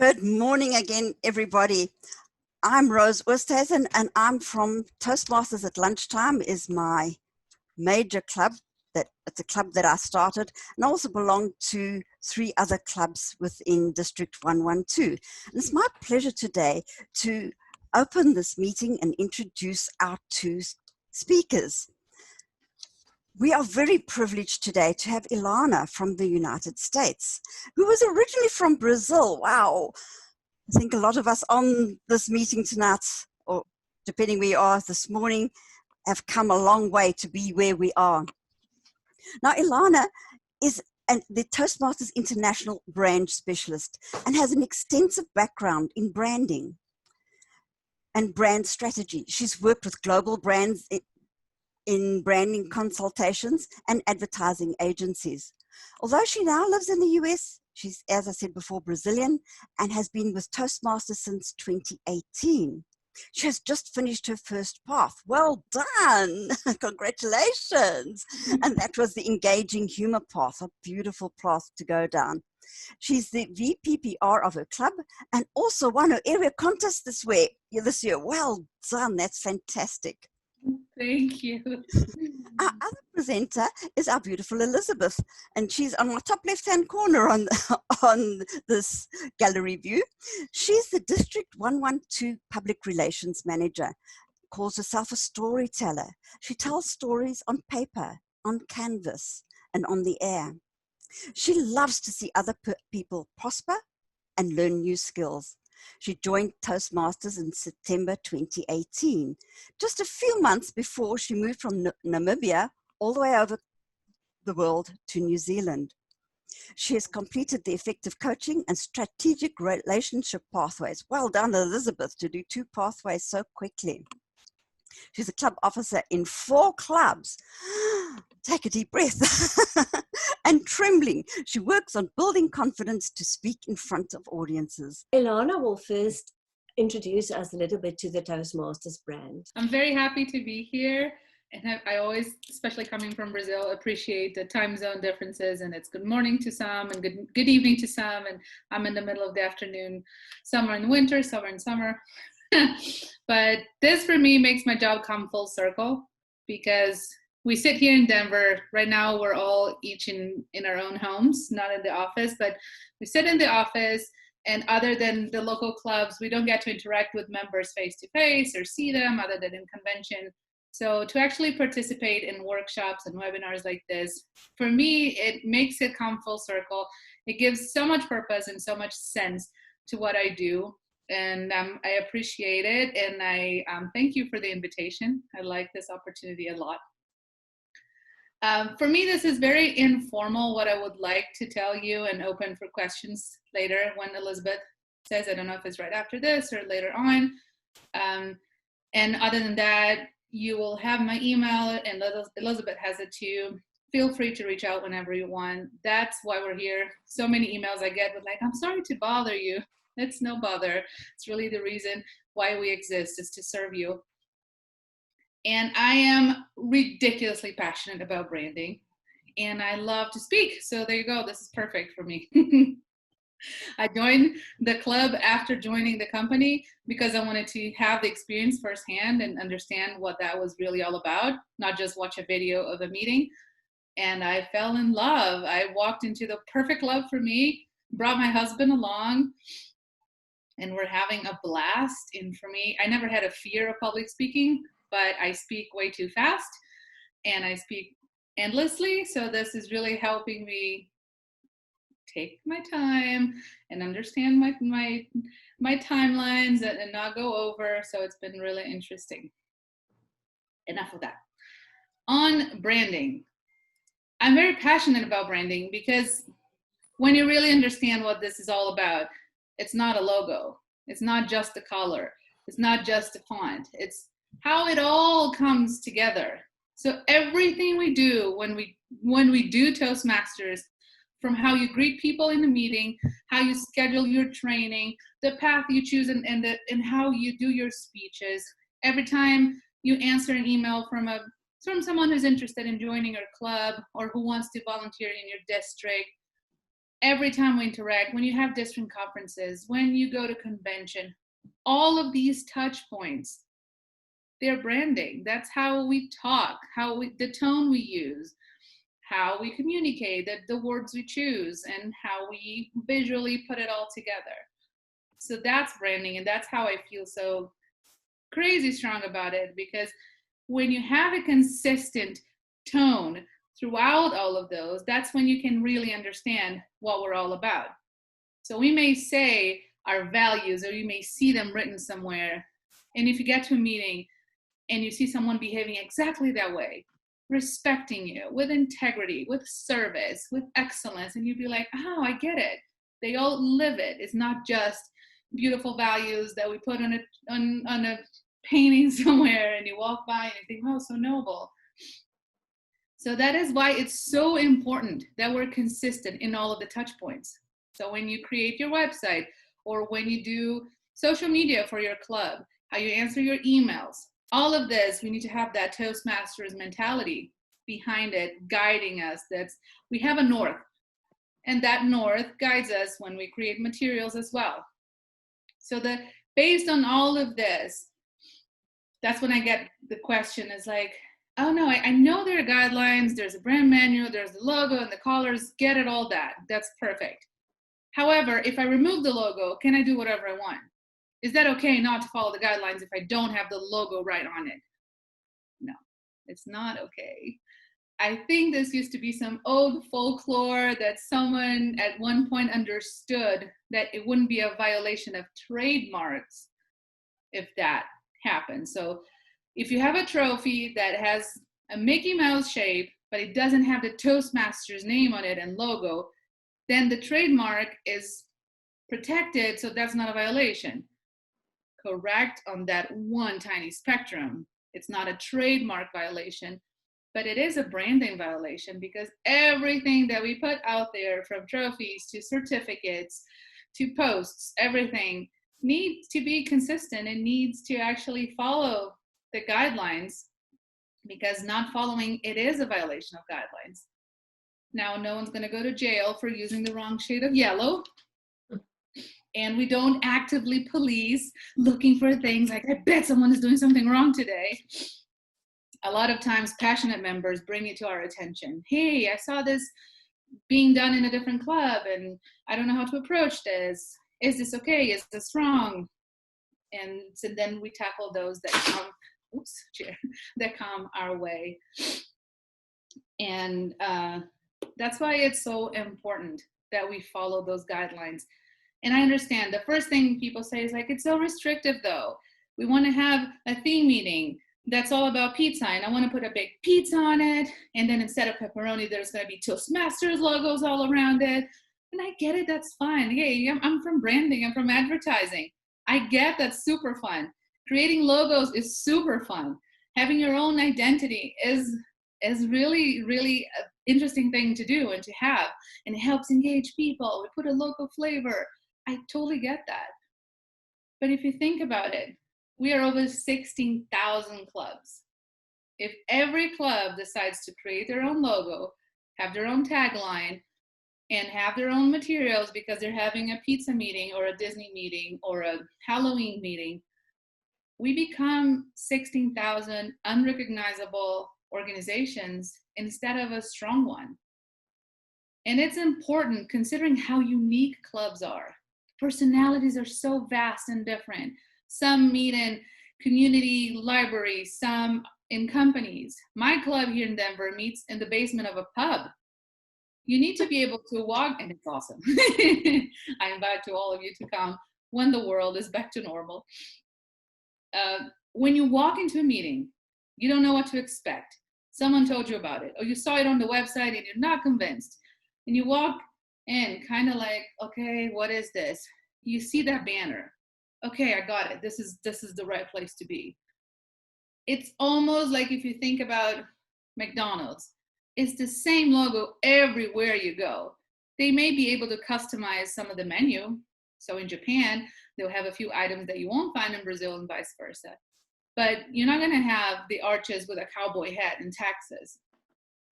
Good morning again, everybody. I'm Rose Oosthuizen, and I'm from Toastmasters at Lunchtime is my major club. It's a club that I started, and I also belong to 3 other clubs within District 112. And it's my pleasure today to open this meeting and introduce our 2 speakers. We are very privileged today to have Ilana from the United States, who was originally from Brazil. Wow. I think a lot of us on this meeting tonight, or depending where you are this morning, have come a long way to be where we are. Now, Ilana is the Toastmasters International brand specialist and has an extensive background in branding and brand strategy. She's worked with global brands in branding consultations and advertising agencies. Although she now lives in the US, she's, as I said before, Brazilian and has been with Toastmasters since 2018. She has just finished her first path. Well done. Congratulations. And that was the engaging humor path, a beautiful path to go down. She's the VPPR of her club and also won her area contest this year. Well done. That's fantastic. Thank you. Our other presenter is our beautiful Elizabeth, and she's on my top left-hand corner on this gallery view. She's the District 112 Public Relations Manager, calls herself a storyteller. She tells stories on paper, on canvas, and on the air. She loves to see other people prosper and learn new skills. She joined Toastmasters in September 2018, just a few months before she moved from Namibia all the way over the world to New Zealand. She has completed the effective coaching and strategic relationship pathways. Well done, Elizabeth, to do 2 pathways so quickly. She's a club officer in 4 clubs. Take a deep breath. And trembling. She works on building confidence to speak in front of audiences. Ilana will first introduce us a little bit to the Toastmasters brand. I'm very happy to be here. And I always, especially coming from Brazil, appreciate the time zone differences. And it's good morning to some and good evening to some. And I'm in the middle of the afternoon. Some are in winter, some are in summer. But this for me makes my job come full circle because we sit here in Denver. Right now, we're all each in our own homes, not in the office, but we sit in the office. And other than the local clubs, we don't get to interact with members face-to-face or see them other than in convention. So to actually participate in workshops and webinars like this, for me, it makes it come full circle. It gives so much purpose and so much sense to what I do. And I appreciate it. And I thank you for the invitation. I like this opportunity a lot. For me, this is very informal, what I would like to tell you, and open for questions later when Elizabeth says, I don't know if it's right after this or later on. And other than that, you will have my email, and Elizabeth has it too. Feel free to reach out whenever you want. That's why we're here. So many emails I get with I'm sorry to bother you. It's no bother. It's really the reason why we exist, is to serve you. And I am ridiculously passionate about branding, and I love to speak. So there you go. This is perfect for me. I joined the club after joining the company because I wanted to have the experience firsthand and understand what that was really all about, not just watch a video of a meeting. And I fell in love. I walked into the perfect club for me, brought my husband along, and we're having a blast. And for me, I never had a fear of public speaking, but I speak way too fast and I speak endlessly. So this is really helping me take my time and understand my timelines and not go over. So it's been really interesting. Enough of that. On branding, I'm very passionate about branding because when you really understand what this is all about, it's not a logo. It's not just the color. It's not just the font. It's how it all comes together. So everything we do when we do Toastmasters, from how you greet people in the meeting, how you schedule your training, the path you choose, and how you do your speeches. Every time you answer an email from someone who's interested in joining your club or who wants to volunteer in your district, every time we interact, when you have different conferences, when you go to convention, all of these touch points, they're branding. That's how we talk, the tone we use, how we communicate, the words we choose, and how we visually put it all together. So that's branding, and that's how I feel so crazy strong about it, because when you have a consistent tone throughout all of those, that's when you can really understand what we're all about. So we may say our values, or you may see them written somewhere, and if you get to a meeting and you see someone behaving exactly that way, respecting you, with integrity, with service, with excellence, and you'd be like, oh, I get it. They all live it. It's not just beautiful values that we put on a painting somewhere and you walk by and you think, oh, so noble. So that is why it's so important that we're consistent in all of the touch points. So when you create your website, or when you do social media for your club, how you answer your emails, all of this, we need to have that Toastmasters mentality behind it, guiding us. We have a north, and that north guides us when we create materials as well. So based on all of this, that's when I get the question is like, oh no, I know there are guidelines, there's a brand manual, there's the logo and the colors, get it, all that. That's perfect. However, if I remove the logo, can I do whatever I want? Is that okay not to follow the guidelines if I don't have the logo right on it? No, it's not okay. I think this used to be some old folklore that someone at one point understood that it wouldn't be a violation of trademarks if that happens. So if you have a trophy that has a Mickey Mouse shape, but it doesn't have the Toastmasters name on it and logo, then the trademark is protected, so that's not a violation. Correct on that one tiny spectrum. It's not a trademark violation, but it is a branding violation, because everything that we put out there, from trophies to certificates to posts, everything needs to be consistent and needs to actually follow the guidelines, because not following it is a violation of guidelines. Now, no one's going to go to jail for using the wrong shade of yellow. And we don't actively police looking for things like, I bet someone is doing something wrong today. A lot of times passionate members bring it to our attention. Hey, I saw this being done in a different club and I don't know how to approach this. Is this okay? Is this wrong? And so then we tackle those that come our way. And that's why it's so important that we follow those guidelines. And I understand the first thing people say is like, it's so restrictive though. We want to have a theme meeting that's all about pizza, and I want to put a big pizza on it, and then instead of pepperoni, there's going to be Toastmasters logos all around it. And I get it, that's fun. Hey, I'm from branding, I'm from advertising. I get that's super fun. Creating logos is super fun. Having your own identity is really, really an interesting thing to do and to have, and it helps engage people. We put a local flavor. I totally get that. But if you think about it, we are over 16,000 clubs. If every club decides to create their own logo, have their own tagline, and have their own materials because they're having a pizza meeting or a Disney meeting or a Halloween meeting, we become 16,000 unrecognizable organizations instead of a strong one. And it's important considering how unique clubs are. Personalities are so vast and different. Some meet in community libraries, some in companies. My club here in Denver meets in the basement of a pub. You need to be able to walk, and it's awesome. I invite to all of you to come when the world is back to normal. When you walk into a meeting, you don't know what to expect. Someone told you about it, or you saw it on the website and you're not convinced. And you walk in kind of like, okay, what is this? You see that banner. Okay, I got it. This is the right place to be. It's almost like if you think about McDonald's, it's the same logo everywhere you go. They may be able to customize some of the menu. So in Japan, they'll have a few items that you won't find in Brazil and vice versa. But you're not going to have the arches with a cowboy hat in Texas.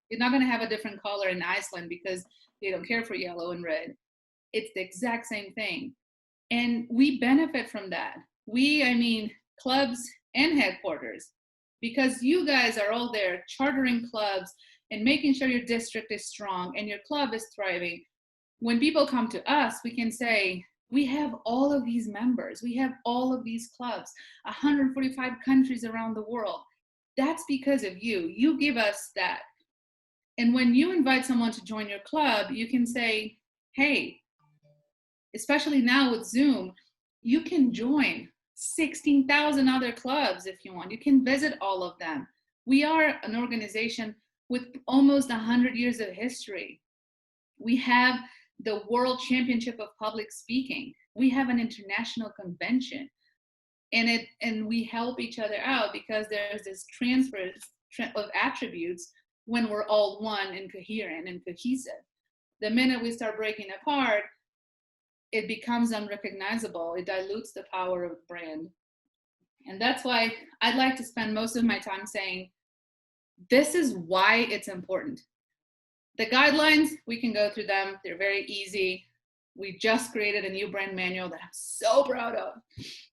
You're not going to have a different color in Iceland because They don't care for yellow and red. It's the exact same thing. And we benefit from that. I mean, clubs and headquarters, because you guys are all there chartering clubs and making sure your district is strong and your club is thriving. When people come to us, we can say, we have all of these members. We have all of these clubs, 145 countries around the world. That's because of you. You give us that. And when you invite someone to join your club, you can say, hey, especially now with Zoom, you can join 16,000 other clubs if you want. You can visit all of them. We are an organization with almost 100 years of history. We have the World Championship of Public Speaking. We have an international convention. And we help each other out because there's this transfer of attributes when we're all one and coherent and cohesive. The minute we start breaking apart, it becomes unrecognizable. It dilutes the power of the brand. And that's why I'd like to spend most of my time saying, this is why it's important. The guidelines, we can go through them. They're very easy. We just created a new brand manual that I'm so proud of.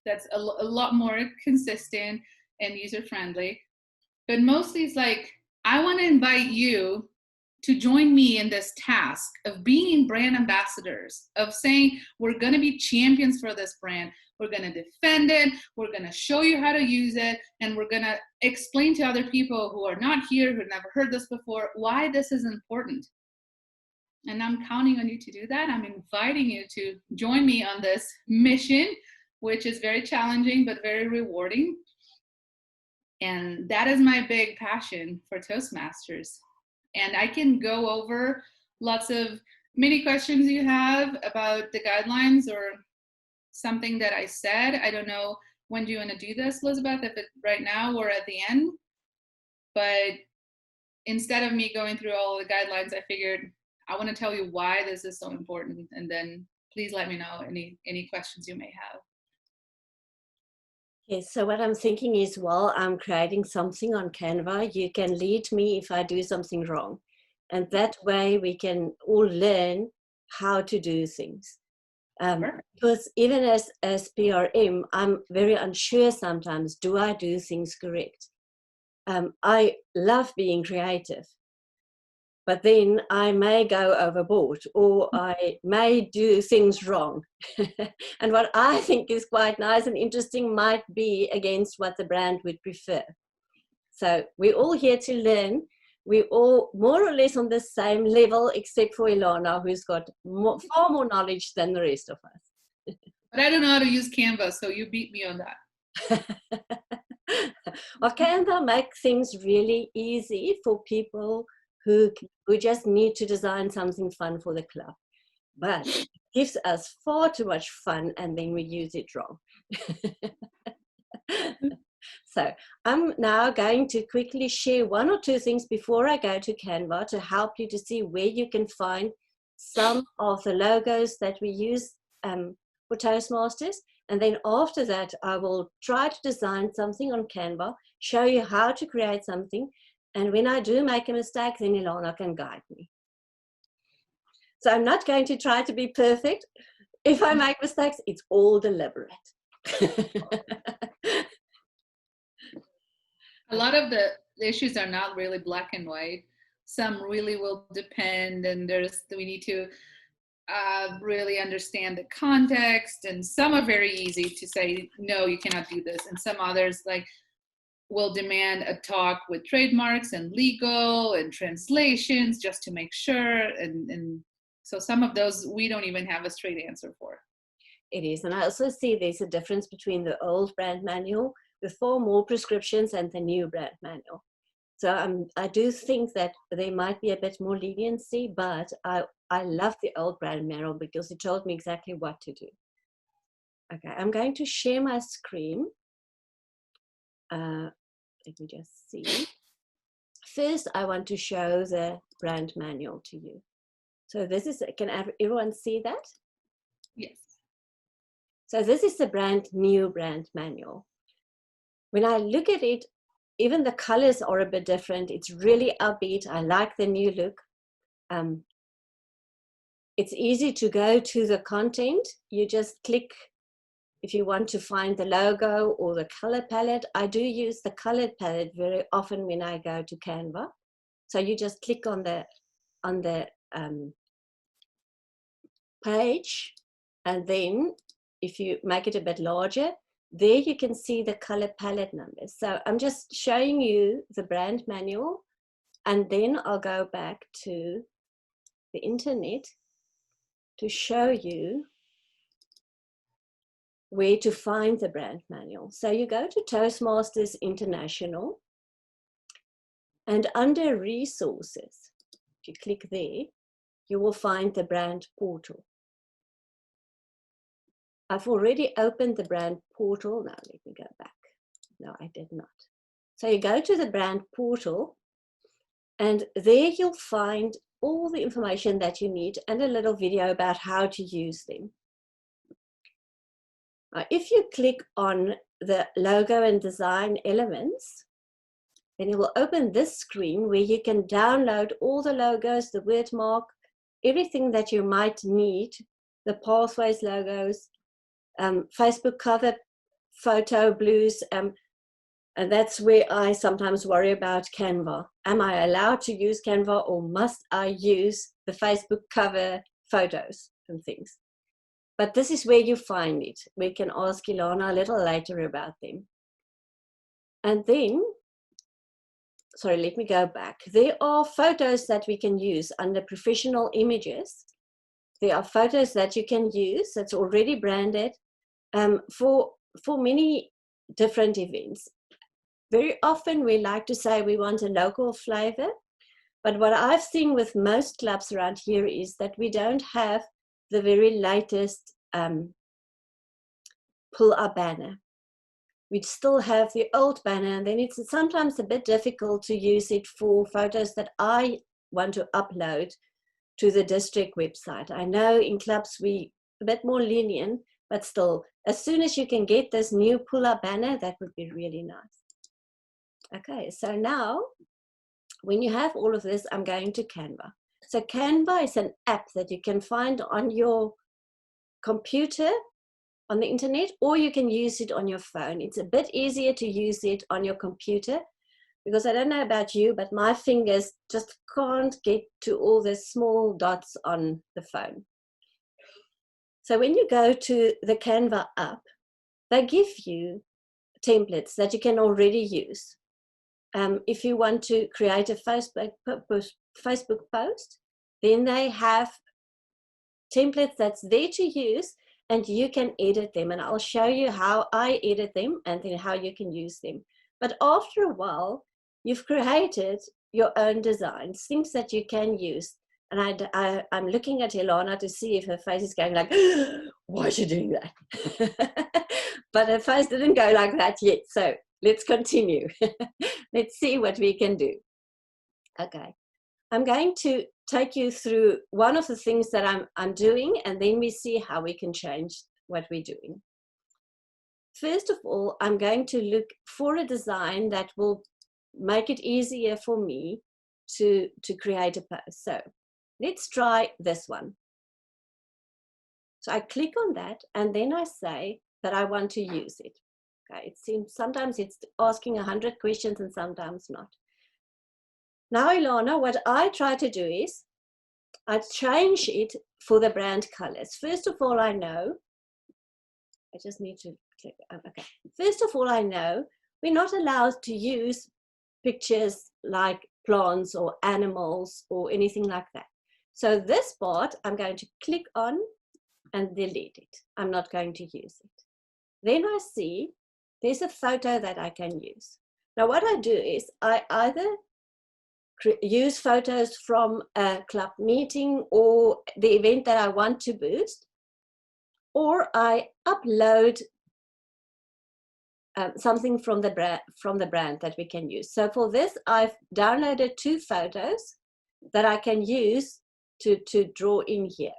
That's a lot more consistent and user-friendly. But mostly it's like, I want to invite you to join me in this task of being brand ambassadors, of saying, we're going to be champions for this brand. We're going to defend it. We're going to show you how to use it. And we're going to explain to other people who are not here, who've never heard this before, why this is important. And I'm counting on you to do that. I'm inviting you to join me on this mission, which is very challenging, but very rewarding. And that is my big passion for Toastmasters. And I can go over lots of many questions you have about the guidelines or something that I said. I don't know, when do you want to do this, Elizabeth, if it's right now or at the end? But instead of me going through all the guidelines, I figured I want to tell you why this is so important. And then please let me know any questions you may have. Yes, so what I'm thinking is, while I'm creating something on Canva, you can lead me if I do something wrong. And that way we can all learn how to do things. Because even as PRM, I'm very unsure sometimes, do I do things correct? I love being creative, but then I may go overboard or I may do things wrong. And what I think is quite nice and interesting might be against what the brand would prefer. So we're all here to learn. We're all more or less on the same level, except for Ilana, who's got far more knowledge than the rest of us. But I don't know how to use Canva, so you beat me on that. Well, Canva makes things really easy for people who just need to design something fun for the club. But it gives us far too much fun and then we use it wrong. So I'm now going to quickly share one or two things before I go to Canva to help you to see where you can find some of the logos that we use for Toastmasters. And then after that, I will try to design something on Canva, show you how to create something. And when I do make a mistake, then Ilana can guide me. So I'm not going to try to be perfect. If I make mistakes, it's all deliberate. A lot of the issues are not really black and white. Some really will depend, and we need to really understand the context, and some are very easy to say, no, you cannot do this. And some others will demand a talk with trademarks and legal and translations just to make sure. And so some of those we don't even have a straight answer for. It is. And I also see there's a difference between the old brand manual with 4 more prescriptions and the new brand manual. So I do think that there might be a bit more leniency, but I love the old brand manual because it told me exactly what to do. Okay, I'm going to share my screen. Let me just see. First, I want to show the brand manual to you. So this is, can everyone see that? Yes. So this is the new brand manual. When I look at it, even the colors are a bit different. It's really upbeat. I like the new look. it's easy to go to the content. You just click, if you want to find the logo or the color palette. I do use the color palette very often when I go to Canva. So you just click on the page, and then if you make it a bit larger, there you can see the color palette numbers. So I'm just showing you the brand manual, and then I'll go back to the internet to show you where to find the brand manual. So you go to Toastmasters International, and under resources, if you click there, you will find the brand portal. I've already opened the brand portal. Now let me go back. No, I did not. So you go to the brand portal, and there you'll find all the information that you need and a little video about how to use them. If you click on the logo and design elements, then it will open this screen where you can download all the logos, the word mark, everything that you might need, the Pathways logos, Facebook cover photo blues, and that's where I sometimes worry about Canva. Am I allowed to use Canva, or must I use the Facebook cover photos and things? But this is where you find it. We can ask Ilana a little later about them. And then, sorry, let me go back. There are photos that we can use under professional images. There are photos that you can use that's already branded for many different events. Very often we like to say we want a local flavor, but what I've seen with most clubs around here is that we don't have the very latest pull-up banner. We still have the old banner, and then it's sometimes a bit difficult to use it for photos that I want to upload to the district website. I know in clubs we a bit more lenient, but still, as soon as you can get this new pull-up banner, that would be really nice. Okay, so now when you have all of this, I'm going to Canva. So Canva is an app that you can find on your computer, on the internet, or you can use it on your phone. It's a bit easier to use it on your computer, because I don't know about you, but my fingers just can't get to all the small dots on the phone. So when you go to the Canva app, they give you templates that you can already use. If you want to create a Facebook post, then they have templates that's there to use, and you can edit them. And I'll show you how I edit them and then how you can use them. But after a while, you've created your own designs, things that you can use. And I'm looking at Ilana to see if her face is going like, why is she doing that? But her face didn't go like that yet. So let's continue. Let's see what we can do. Okay. I'm going to take you through one of the things that I'm doing, and then we see how we can change what we're doing. First of all, I'm going to look for a design that will make it easier for me to create a post. So let's try this one. So I click on that, and then I say that I want to use it. Okay, it seems sometimes it's asking 100 questions and sometimes not. Now, Ilana, what I try to do is I change it for the brand colors. First of all, I know, I just need to click, okay. First of all, I know we're not allowed to use pictures like plants or animals or anything like that. So this part, I'm going to click on and delete it. I'm not going to use it. Then I see there's a photo that I can use. Now, what I do is I either use photos from a club meeting or the event that I want to boost, or I upload something from the brand that we can use. So for this, I've downloaded 2 photos that I can use to draw in here.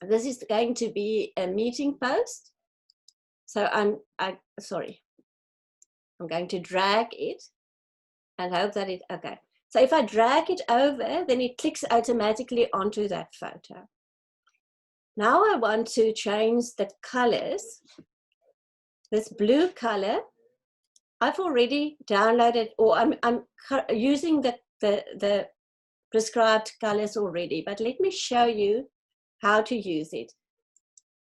This is going to be a meeting post. So I'm going to drag it and hope that it, okay. So if I drag it over, then it clicks automatically onto that photo. Now I want to change the colors. This blue color, I've already downloaded, or I'm using the prescribed colors already, but let me show you how to use it.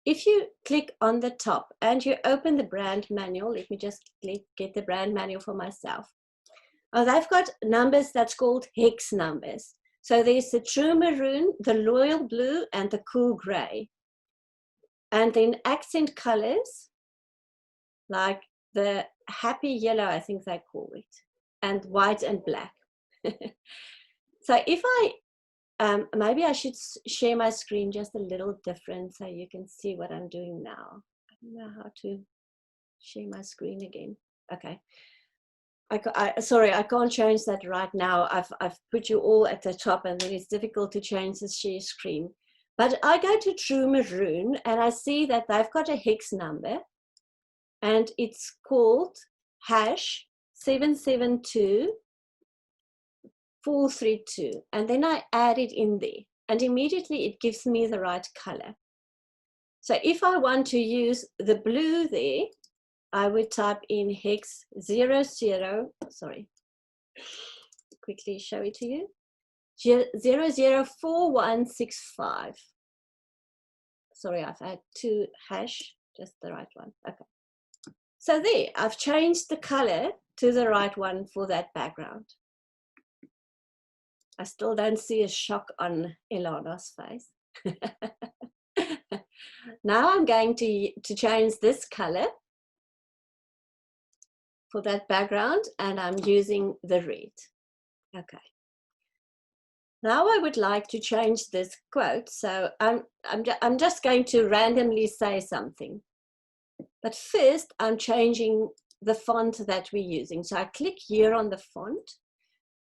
If you click on the top and you open the brand manual, let me just get the brand manual for myself. Oh, they've got numbers that's called hex numbers. So there's the true maroon, the royal blue, and the cool gray. And then accent colors, like the happy yellow, I think they call it, and white and black. So if I, maybe I should share my screen just a little different so you can see what I'm doing now. I don't know how to share my screen again. Okay. Sorry, I can't change that right now. I've put you all at the top and then it's difficult to change the share screen. But I go to True Maroon and I see that they've got a hex number and it's called #772 432, and then I add it in there and immediately it gives me the right color. So if I want to use the blue there, I would type in hex 00, sorry, quickly show it to you, 004165. Sorry, I've had two hash, just the right one. Okay. So there, I've changed the color to the right one for that background. I still don't see a shock on Ilana's face. Now I'm going to change this color for that background and I'm using the red. Okay. Now I would like to change this quote. So I'm just going to randomly say something. But first I'm changing the font that we're using. So I click here on the font.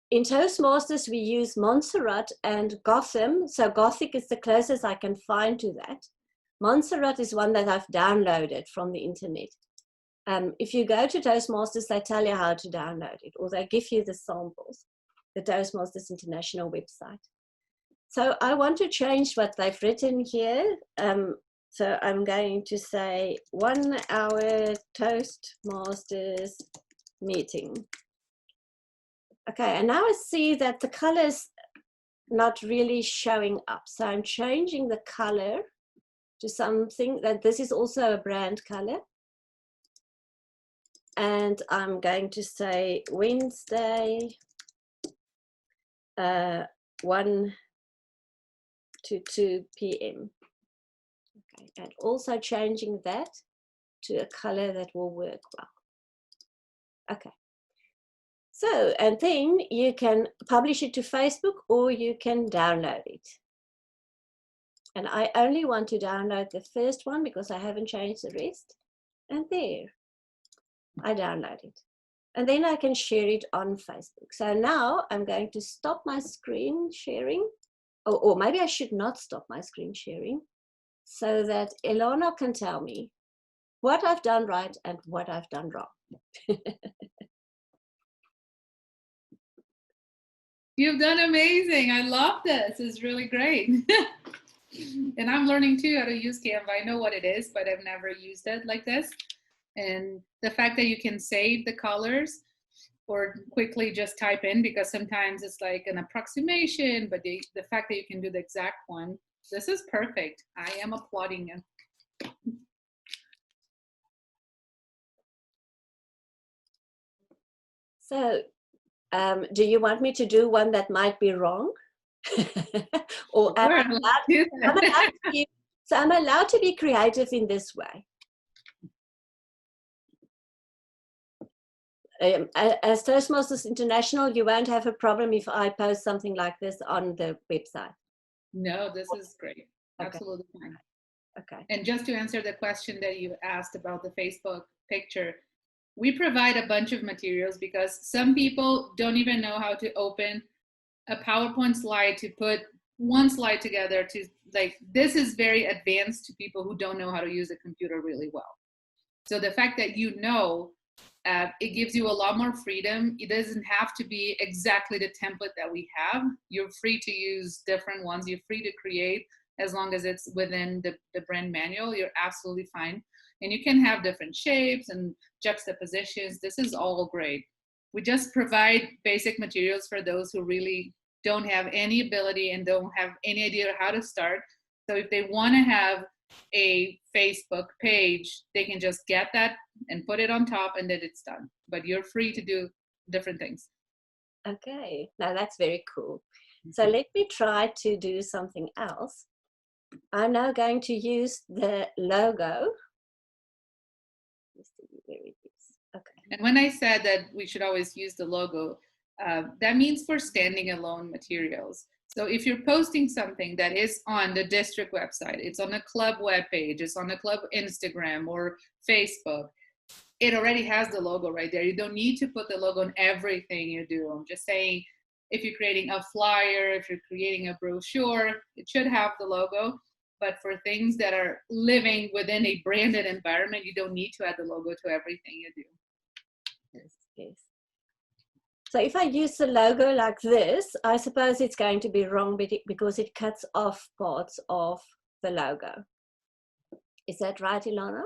In Toastmasters, we use Montserrat and Gotham. So Gothic is the closest I can find to that. Montserrat is one that I've downloaded from the internet. If you go to Toastmasters, they tell you how to download it, or they give you the samples, the Toastmasters International website. So I want to change what they've written here. So I'm going to say 1 hour Toastmasters meeting. Okay, and now I see that the color's not really showing up. So I'm changing the color to something that this is also a brand color. And I'm going to say Wednesday, 1 to 2 p.m. Okay, and also changing that to a color that will work well. Okay. So, and then you can publish it to Facebook or you can download it. And I only want to download the first one because I haven't changed the rest. And there, I download it. And then I can share it on Facebook. So now I'm going to stop my screen sharing. Or maybe I should not stop my screen sharing so that Ilana can tell me what I've done right and what I've done wrong. You've done amazing. I love this. It's really great. And I'm learning too how to use Canva. I know what it is, but I've never used it like this. And the fact that you can save the colors or quickly just type in, because sometimes it's like an approximation, but the fact that you can do the exact one, this is perfect. I am applauding you. So, do you want me to do one that might be wrong? Or am I I'm allowed to be creative in this way. As Toastmasters International, you won't have a problem if I post something like this on the website. No, this is great. Absolutely fine. Okay. And just to answer the question that you asked about the Facebook picture, we provide a bunch of materials because some people don't even know how to open a PowerPoint slide to put one slide together. To like, this is very advanced to people who don't know how to use a computer really well. So the fact that you know, it gives you a lot more freedom. It doesn't have to be exactly the template that we have. You're free to use different ones. You're free to create as long as it's within the brand manual, you're absolutely fine. And you can have different shapes and juxtapositions. This is all great. We just provide basic materials for those who really don't have any ability and don't have any idea how to start. So if they want to have a Facebook page, they can just get that and put it on top, and then it's done. But you're free to do different things. Okay, now that's very cool. So let me try to do something else. I'm now going to use the logo. Let's see where it is. Okay. And when I said that we should always use the logo, that means for standing alone materials. So if you're posting something that is on the district website, it's on a club webpage, it's on a club Instagram or Facebook, it already has the logo right there. You don't need to put the logo on everything you do. I'm just saying, if you're creating a flyer, if you're creating a brochure, it should have the logo. But for things that are living within a branded environment, you don't need to add the logo to everything you do. Yes, yes. So if I use the logo like this, I suppose it's going to be wrong because it cuts off parts of the logo. Is that right, Ilana?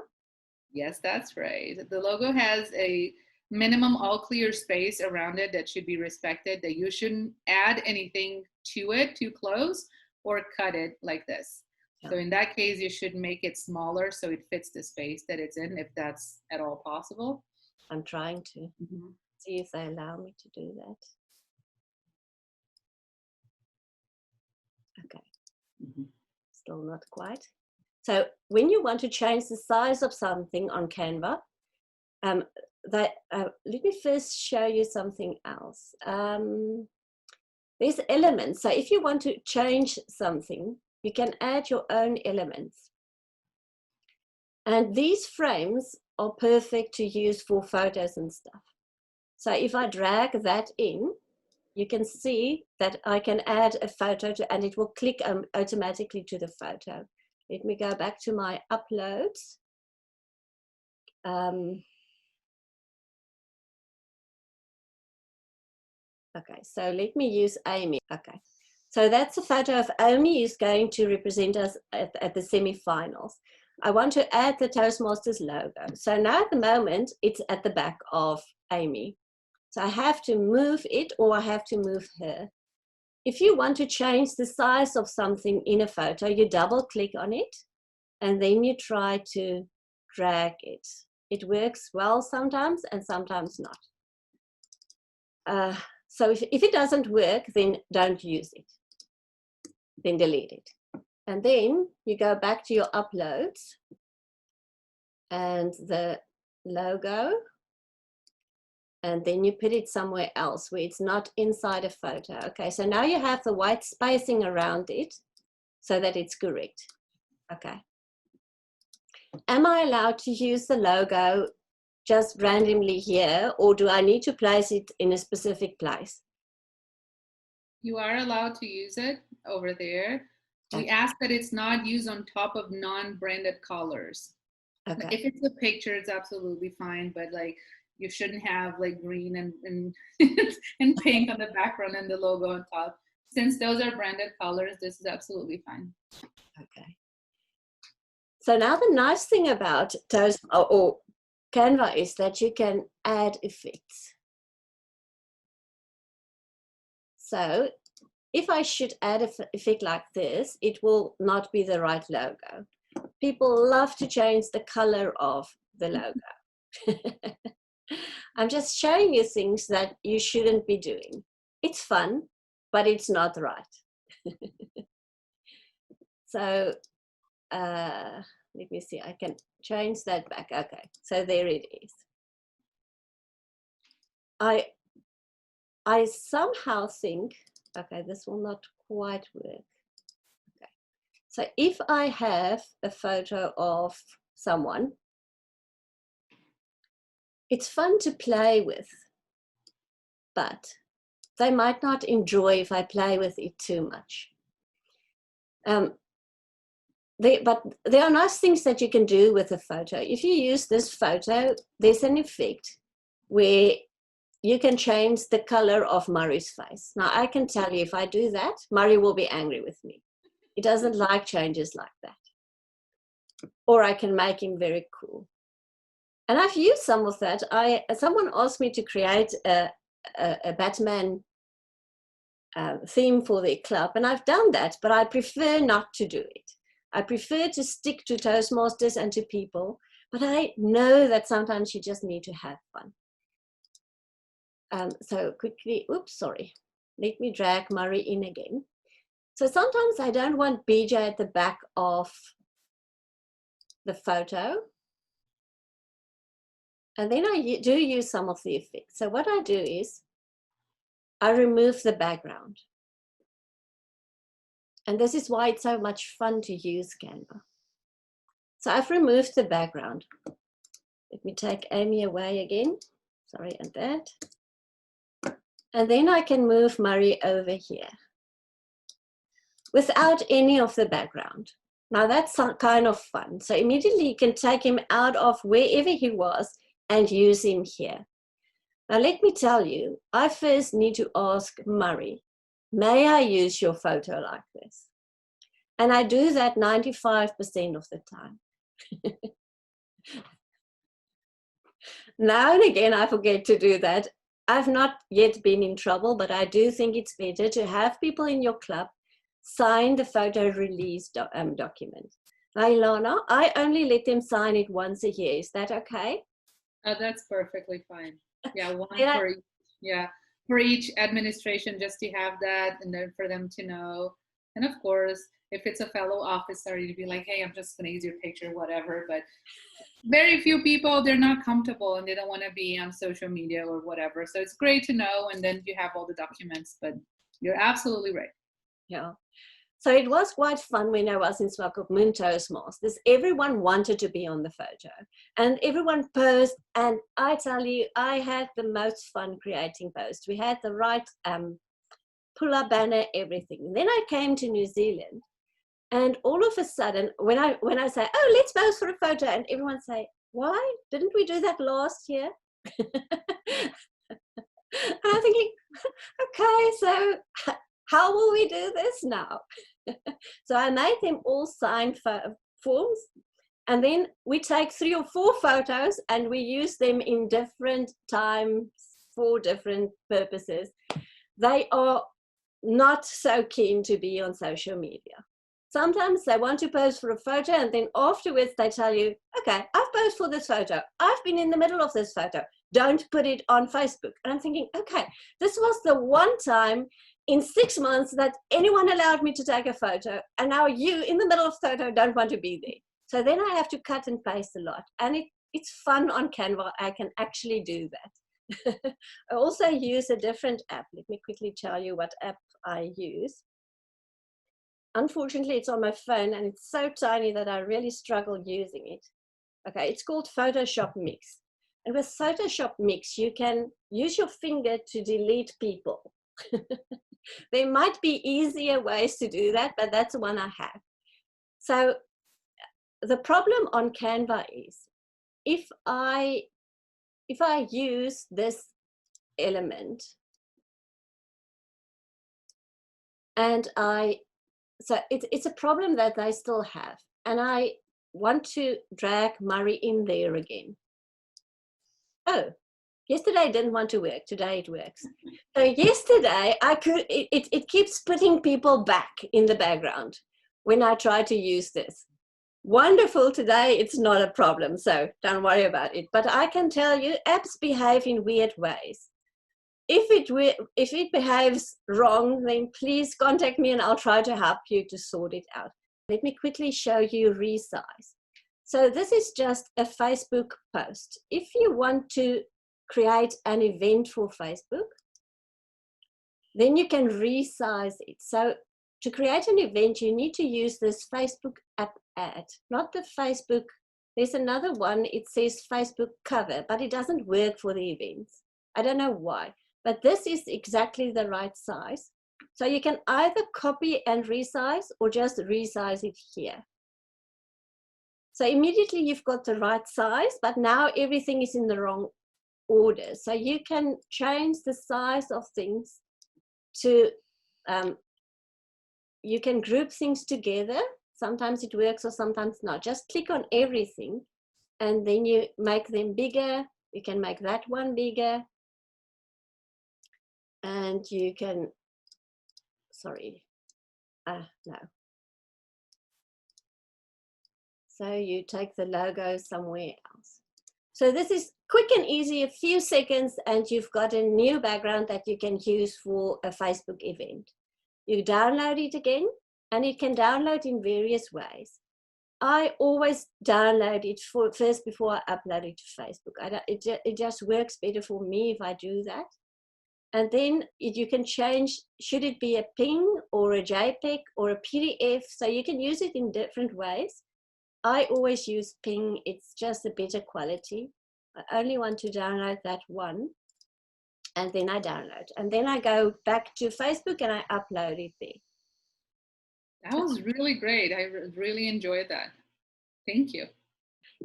Yes, that's right. The logo has a minimum all clear space around it that should be respected, that you shouldn't add anything to it too close or cut it like this. Yeah. So in that case, you should make it smaller so it fits the space that it's in, if that's at all possible. I'm trying to. Mm-hmm. See if they allow me to do that. Okay. Mm-hmm. Still not quite. So when you want to change the size of something on Canva, let me first show you something else. There's elements. So if you want to change something, you can add your own elements. And these frames are perfect to use for photos and stuff. So if I drag that in, you can see that I can add a photo and it will click automatically to the photo. Let me go back to my uploads. Okay, so let me use Amy. Okay, so that's a photo of Amy who's going to represent us at the semi-finals. I want to add the Toastmasters logo. So now at the moment, it's at the back of Amy. So I have to move it or I have to move her. If you want to change the size of something in a photo, you double click on it and then you try to drag it. It works well sometimes and sometimes not. So if it doesn't work, then don't use it. Then delete it. And then you go back to your uploads and the logo, and then you put it somewhere else where it's not inside a photo. Okay, so now you have the white spacing around it so that it's correct. Okay. Am I allowed to use the logo just randomly here, or do I need to place it in a specific place? You are allowed to use it over there. We ask that it's not used on top of non-branded colors. Okay. If it's a picture, it's absolutely fine, but like you shouldn't have like green and and pink on the background and the logo on top. Since those are branded colors, this is absolutely fine. Okay. So now the nice thing about Canva is that you can add effects. So if I should add an effect like this, it will not be the right logo. People love to change the color of the logo. I'm just showing you things that you shouldn't be doing. It's fun, but it's not right. So let me see, I can change that back. Okay, so there it is. I somehow think, okay, this will not quite work. Okay, so if I have a photo of someone, it's fun to play with, but they might not enjoy if I play with it too much. But there are nice things that you can do with a photo. If you use this photo, there's an effect where you can change the color of Murray's face. Now, I can tell you if I do that, Murray will be angry with me. He doesn't like changes like that. Or I can make him very cool. And I've used some of that. Someone asked me to create a Batman theme for their club, and I've done that, but I prefer not to do it. I prefer to stick to Toastmasters and to people, but I know that sometimes you just need to have fun. So quickly, oops, sorry. Let me drag Murray in again. So sometimes I don't want BJ at the back of the photo. And then I do use some of the effects. So what I do is I remove the background. And this is why it's so much fun to use Canva. So I've removed the background. Let me take Amy away again. Sorry, and that. And then I can move Murray over here without any of the background. Now that's kind of fun. So immediately you can take him out of wherever he was and use him here. Now let me tell you, I first need to ask Murray, may I use your photo like this? And I do that 95% of the time. Now and again, I forget to do that. I've not yet been in trouble, but I do think it's better to have people in your club sign the photo release document. Now, Ilana, I only let them sign it once a year. Is that okay? That's perfectly fine. Yeah, one for each, yeah, for each administration, just to have that, and then for them to know. And of course, if it's a fellow officer, you'd be like, hey, I'm just gonna use your picture, whatever. But very few people, they're not comfortable and they don't want to be on social media or whatever. So it's great to know, and then you have all the documents. But you're absolutely right. Yeah. So it was quite fun when I was in Swakopmund Toastmasters. Everyone wanted to be on the photo and everyone posed. And I tell you, I had the most fun creating posts. We had the right pull-up banner, everything. And then I came to New Zealand, and all of a sudden, when I say, oh, let's pose for a photo, and everyone say, why? Didn't we do that last year? And I'm thinking, okay, so how will we do this now? So I made them all sign forms, and then we take 3 or 4 photos and we use them in different times for different purposes. They are not so keen to be on social media. Sometimes they want to pose for a photo, and then afterwards they tell you, okay, I've posed for this photo. I've been in the middle of this photo. Don't put it on Facebook. And I'm thinking, okay, this was the one time in 6 months that anyone allowed me to take a photo, and now you in the middle of the photo don't want to be there. So then I have to cut and paste a lot, and it's fun on Canva. I can actually do that. I also use a different app. Let me quickly tell you what app I use. Unfortunately, it's on my phone and it's so tiny that I really struggle using it. Okay, it's called Photoshop Mix. And with Photoshop Mix, you can use your finger to delete people. There might be easier ways to do that, but that's the one I have. So the problem on Canva is if I use this element and so it's a problem that they still have, and I want to drag Murray in there again. Oh, yesterday it didn't want to work. Today it works. So yesterday it keeps putting people back in the background when I try to use this. Wonderful, today it's not a problem, so don't worry about it. But I can tell you, apps behave in weird ways. If it behaves wrong, then please contact me and I'll try to help you to sort it out. Let me quickly show you resize. So this is just a Facebook post. If you want to create an event for Facebook, then you can resize it. So to create an event, you need to use this Facebook app ad, not the Facebook. There's another one, it says Facebook cover, but it doesn't work for the events. I don't know why. But this is exactly the right size. So you can either copy and resize or just resize it here. So immediately you've got the right size, but now everything is in the wrong order. So you can change the size of things to, you can group things together. Sometimes it works or sometimes not. Just click on everything and then you make them bigger. You can make that one bigger. And you can, no. So you take the logo somewhere else. So this is quick and easy, a few seconds, and you've got a new background that you can use for a Facebook event. You download it again, and it can download in various ways. I always download it first before I upload it to Facebook. It just works better for me if I do that. And then you can change, should it be a PNG or a JPEG or a PDF? So you can use it in different ways. I always use PNG, it's just a better quality. I only want to download that one, and then I download. And then I go back to Facebook and I upload it there. That was really great. I really enjoyed that. Thank you.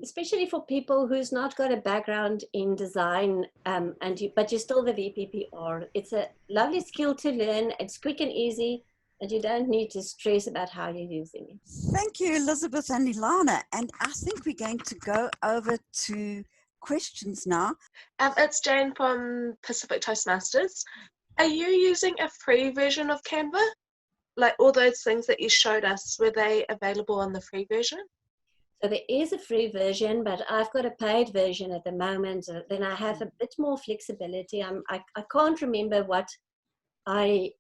Especially for people who's not got a background in design, but you're still the VPPR. It's a lovely skill to learn. It's quick and easy, and you don't need to stress about how you're using it. Thank you, Elizabeth and Ilana. And I think we're going to go over to questions now. It's Jane from Pacific Toastmasters. Are you using a free version of Canva? Like all those things that you showed us, were they available on the free version? So there is a free version, but I've got a paid version at the moment. Then I have a bit more flexibility. I can't remember what I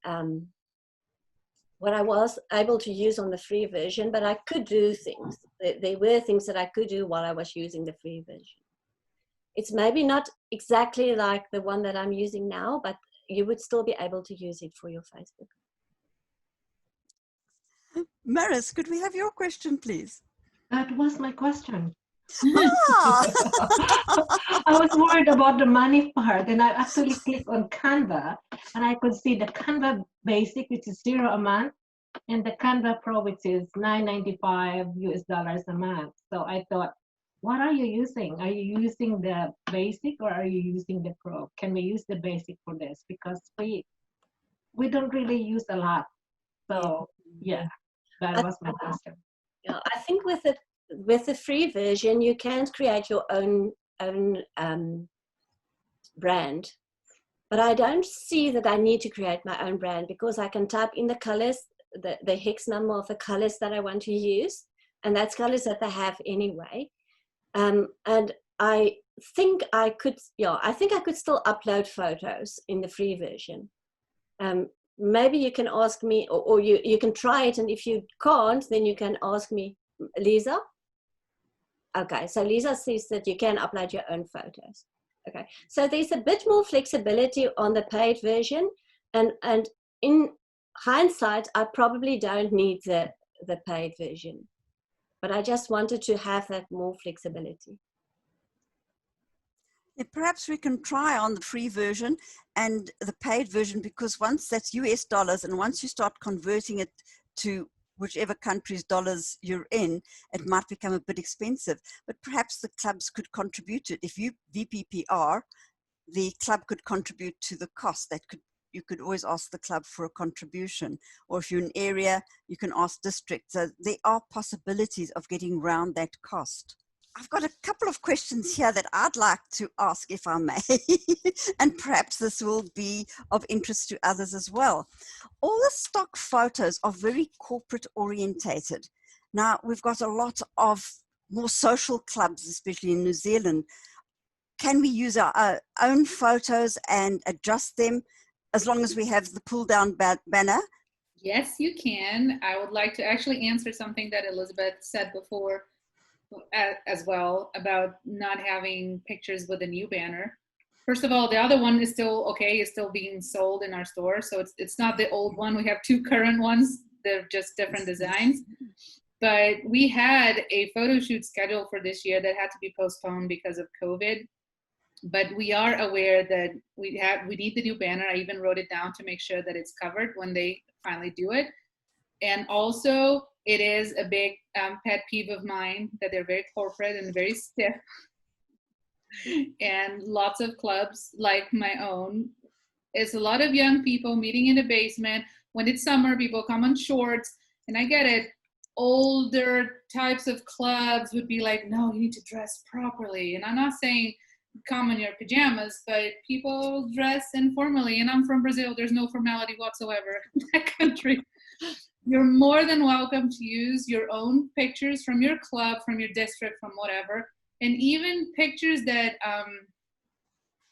was able to use on the free version, but I could do things. There were things that I could do while I was using the free version. It's maybe not exactly like the one that I'm using now, but you would still be able to use it for your Facebook. Maris, could we have your question, please? That was my question. Ah! I was worried about the money part, and I actually clicked on Canva, and I could see the Canva Basic, which is $0 a month, and the Canva Pro, which is $9.95 US a month. So I thought, what are you using? Are you using the Basic or are you using the Pro? Can we use the Basic for this? Because we don't really use a lot. So yeah, that was my question. Yeah, I think with the free version, you can create your own brand, but I don't see that I need to create my own brand because I can type in the colors, the hex number of the colors that I want to use, and that's colors that they have anyway. And I think I could still upload photos in the free version. Maybe you can ask me, or you can try it, and if you can't, then you can ask me, Lisa. Okay, so Lisa says that you can upload your own photos. Okay, so there's a bit more flexibility on the paid version, and in hindsight, I probably don't need the paid version, but I just wanted to have that more flexibility. Yeah, perhaps we can try on the free version and the paid version, because once that's US dollars, and once you start converting it to whichever country's dollars you're in, it might become a bit expensive. But perhaps the clubs could contribute to it. If you VPPR, the club could contribute to the cost. You could always ask the club for a contribution, or if you're an area, you can ask district. So there are possibilities of getting around that cost. I've got a couple of questions here that I'd like to ask, if I may, and perhaps this will be of interest to others as well. All the stock photos are very corporate orientated. Now, we've got a lot of more social clubs, especially in New Zealand. Can we use our own photos and adjust them as long as we have the pull down banner? Yes, you can. I would like to actually answer something that Elizabeth said before as well about not having pictures with a new banner. First of all, the other one is still okay, is still being sold in our store. So it's not the old one. We have two current ones. They're just different designs. But we had a photo shoot scheduled for this year that had to be postponed because of COVID. But we are aware that we need the new banner. I even wrote it down to make sure that it's covered when they finally do it. And also, it is a big pet peeve of mine that they're very corporate and very stiff. And lots of clubs like my own, it's a lot of young people meeting in the basement when it's summer, people come on shorts, and I get it. Older types of clubs would be like, no, you need to dress properly. And I'm not saying come in your pajamas, but people dress informally. And I'm from Brazil. There's no formality whatsoever in that country. You're more than welcome to use your own pictures from your club, from your district, from whatever. And even pictures that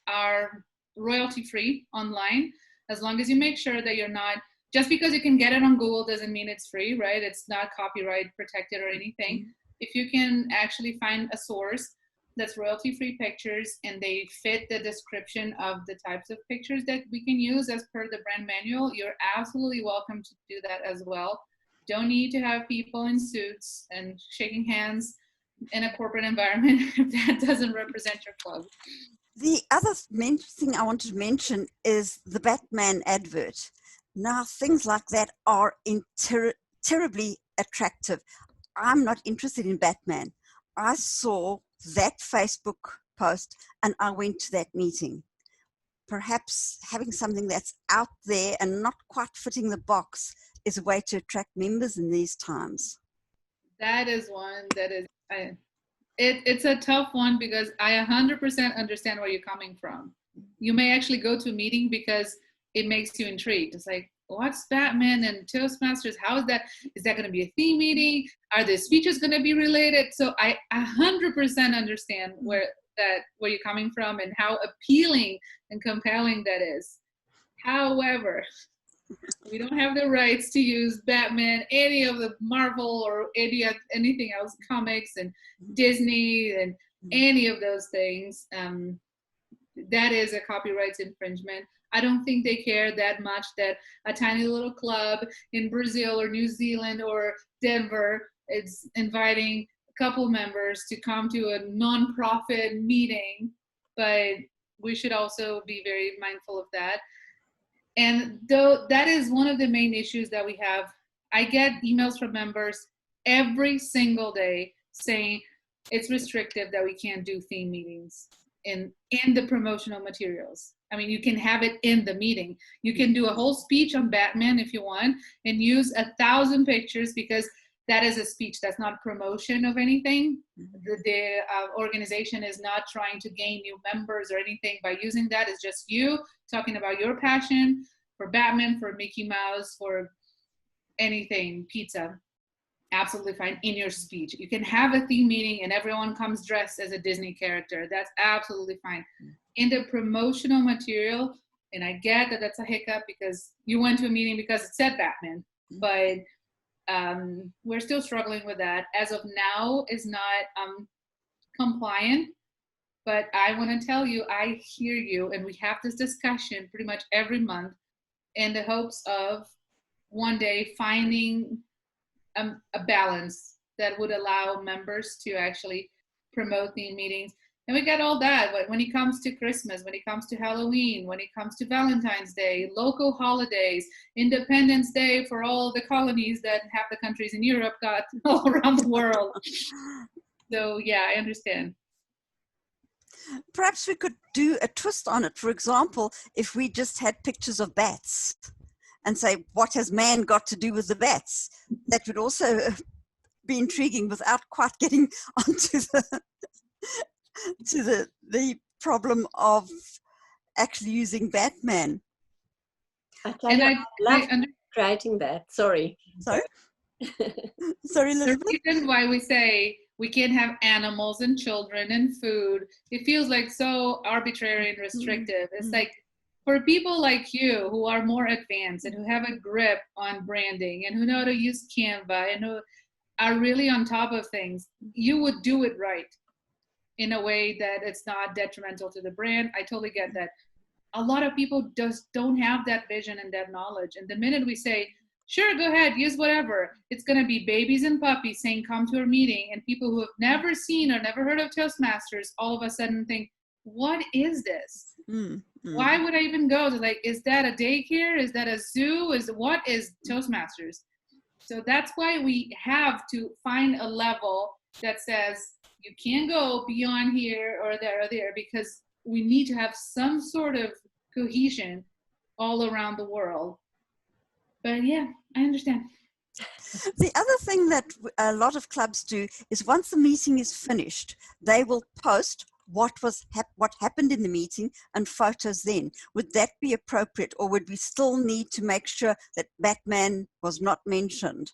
are royalty free online, as long as you make sure that you're not, just because you can get it on Google doesn't mean it's free, right? It's not copyright protected or anything. If you can actually find a source that's royalty free pictures and they fit the description of the types of pictures that we can use as per the brand manual, you're absolutely welcome to do that as well. Don't need to have people in suits and shaking hands in a corporate environment if that doesn't represent your club. The other thing I want to mention is the Batman advert. Now, things like that are terribly attractive. I'm not interested in Batman. I saw that Facebook post and I went to that meeting. Perhaps having something that's out there and not quite fitting the box is a way to attract members in these times. That is one that is, it's a tough one because I 100% understand where you're coming from. You may actually go to a meeting because it makes you intrigued. It's like, what's Batman and Toastmasters? How is that? Is that going to be a theme meeting? Are the speeches going to be related? So I 100% understand where you're coming from and how appealing and compelling that is. However, we don't have the rights to use Batman, any of the Marvel or anything else, comics and Disney and any of those things. That is a copyright infringement. I don't think they care that much that a tiny little club in Brazil or New Zealand or Denver is inviting a couple members to come to a nonprofit meeting, but we should also be very mindful of that. And though that is one of the main issues that we have, I get emails from members every single day saying it's restrictive that we can't do theme meetings in the promotional materials. I mean, you can have it in the meeting. You can do a whole speech on Batman if you want and use 1,000 pictures because that is a speech. That's not promotion of anything. The organization is not trying to gain new members or anything by using that. It's just you talking about your passion for Batman, for Mickey Mouse, for anything, pizza. Absolutely fine in your speech. You can have a theme meeting and everyone comes dressed as a Disney character. That's absolutely fine. In the promotional material, and I get that that's a hiccup because you went to a meeting because it said Batman, but we're still struggling with that. As of now, is not compliant, but I want to tell you, I hear you, and we have this discussion pretty much every month in the hopes of one day finding a balance that would allow members to actually promote theme meetings. And we got all that, but when it comes to Christmas, when it comes to Halloween, when it comes to Valentine's Day, local holidays, Independence Day for all the colonies that half the countries in Europe got all around the world. So yeah, I understand. Perhaps we could do a twist on it. For example, if we just had pictures of bats and say, what has man got to do with the bats? That would also be intriguing without quite getting onto the problem of actually using Batman. I tell you, I love writing that. Sorry. Sorry? Sorry, Elizabeth? The reason why we say we can't have animals and children and food, it feels like so arbitrary and restrictive. It's like, for people like you who are more advanced and who have a grip on branding and who know how to use Canva and who are really on top of things, you would do it right in a way that it's not detrimental to the brand. I totally get that. A lot of people just don't have that vision and that knowledge. And the minute we say, sure, go ahead, use whatever, it's going to be babies and puppies saying, come to our meeting. And people who have never seen or never heard of Toastmasters all of a sudden think, what is this? Why would I even go? Like, is that a daycare? Is that a zoo? What is Toastmasters? So that's why we have to find a level that says you can't go beyond here or there, because we need to have some sort of cohesion all around the world. But yeah, I understand. The other thing that a lot of clubs do is once the meeting is finished, they will post what happened in the meeting and photos then. Would that be appropriate, or would we still need to make sure that Batman was not mentioned?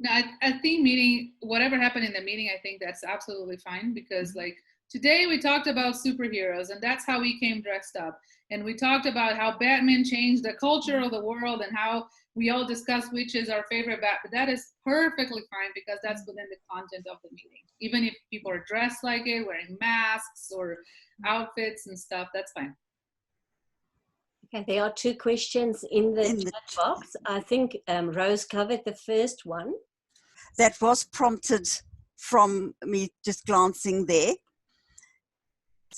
No, I think meeting, whatever happened in the meeting, I think that's absolutely fine, because like today we talked about superheroes and that's how we came dressed up. And we talked about how Batman changed the culture of the world and how we all discussed which is our favorite Bat. But that is perfectly fine because that's within the content of the meeting. Even if people are dressed like it, wearing masks or outfits and stuff, that's fine. Okay, there are 2 questions in the chat box. I think Rose covered the first one. That was prompted from me just glancing there.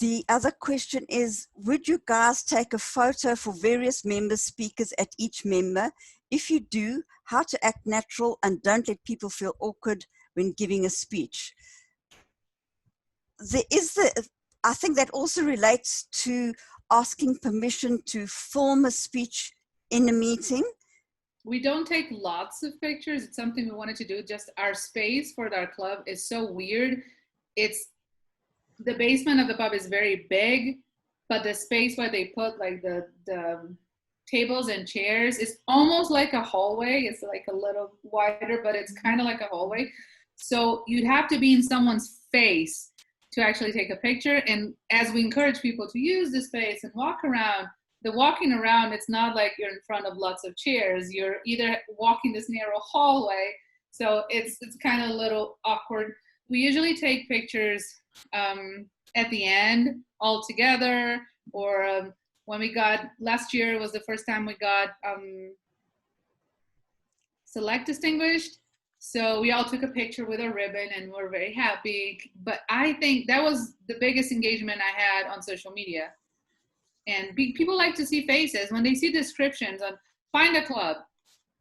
The other question is, would you guys take a photo for various member speakers at each member? If you do, how to act natural and don't let people feel awkward when giving a speech? I think that also relates to asking permission to film a speech in a meeting. We don't take lots of pictures. It's something we wanted to do. Just our space for our club is so weird. The basement of the pub is very big, but the space where they put like the tables and chairs is almost like a hallway. It's like a little wider, but it's kind of like a hallway. So you'd have to be in someone's face to actually take a picture. And as we encourage people to use the space and walk around, the walking around, it's not like you're in front of lots of chairs. You're either walking this narrow hallway, so it's kind of a little awkward. We usually take pictures at the end all together, or when we got, last year was the first time we got select distinguished. So we all took a picture with a ribbon and we're very happy. But I think that was the biggest engagement I had on social media. And people like to see faces. When they see descriptions on find a club,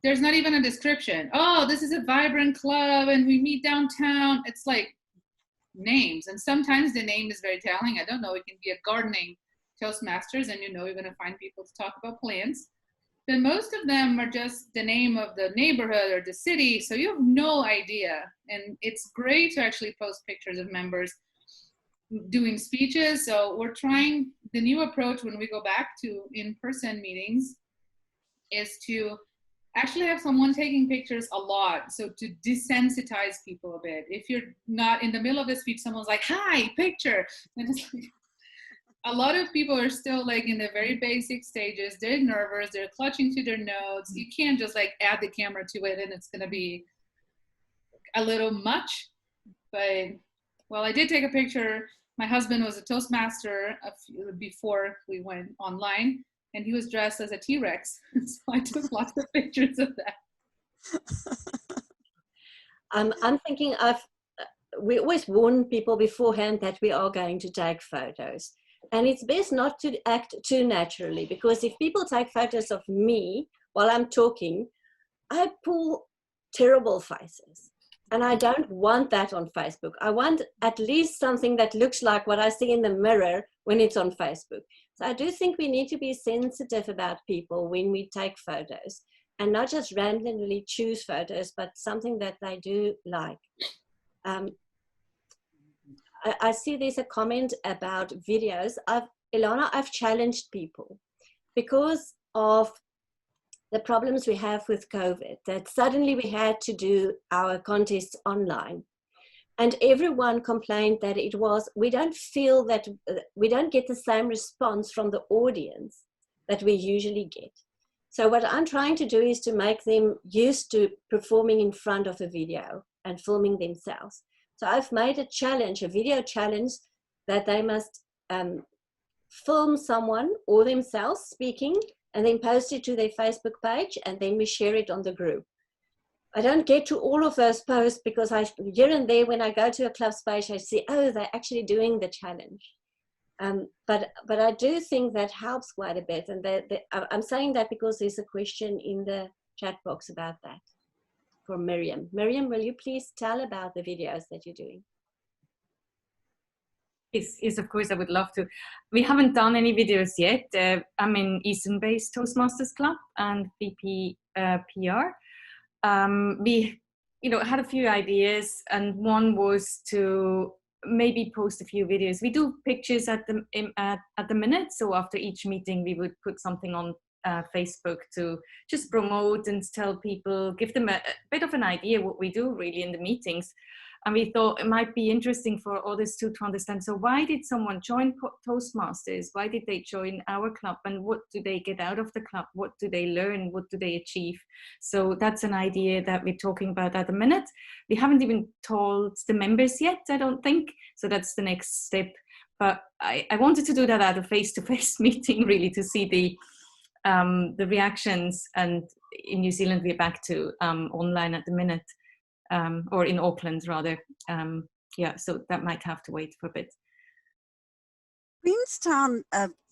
there's not even a description. Oh, this is a vibrant club and we meet downtown. It's like names. And sometimes the name is very telling. I don't know, it can be a gardening Toastmasters and you know you're going to find people to talk about plants. But most of them are just the name of the neighborhood or the city. So you have no idea. And it's great to actually post pictures of members doing speeches. So we're trying, the new approach when we go back to in-person meetings is to actually have someone taking pictures a lot. So to desensitize people a bit. If you're not in the middle of the speech, someone's like, hi, picture. And it's like, a lot of people are still like in the very basic stages. They're nervous, they're clutching to their notes. You can't just like add the camera to it and it's gonna be a little much. But, well, I did take a picture. My husband was a Toastmaster before we went online, and he was dressed as a T-Rex. So I took lots of pictures of that. I'm thinking we always warn people beforehand that we are going to take photos. And it's best not to act too naturally, because if people take photos of me while I'm talking, I pull terrible faces. And I don't want that on Facebook. I want at least something that looks like what I see in the mirror when it's on Facebook. So I do think we need to be sensitive about people when we take photos and not just randomly choose photos, but something that they do like. I see there's a comment about videos. Ilana, I've challenged people because of the problems we have with COVID, that suddenly we had to do our contests online. And everyone complained that we don't feel that, we don't get the same response from the audience that we usually get. So what I'm trying to do is to make them used to performing in front of a video and filming themselves. So I've made a challenge, a video challenge, that they must film someone or themselves speaking and then post it to their Facebook page, and then we share it on the group. I don't get to all of those posts because here and there when I go to a club's page, I see, oh, they're actually doing the challenge. But I do think that helps quite a bit. And I'm saying that because there's a question in the chat box about that for Miriam. Miriam, will you please tell about the videos that you're doing? Yes, of course, I would love to. We haven't done any videos yet. I'm in Eastern-based Toastmasters Club, and VPPR VPPR. We, had a few ideas, and one was to maybe post a few videos. We do pictures at the minute, so after each meeting we would put something on Facebook to just promote and tell people, give them a bit of an idea what we do really in the meetings. And we thought it might be interesting for others to understand, so why did someone join Toastmasters? Why did they join our club? And what do they get out of the club? What do they learn? What do they achieve? So that's an idea that we're talking about at the minute. We haven't even told the members yet, I don't think. So that's the next step. But I wanted to do that at a face-to-face meeting, really, to see the reactions. And in New Zealand, we're back to online at the minute. Or in Auckland rather. So that might have to wait for a bit. Queenstown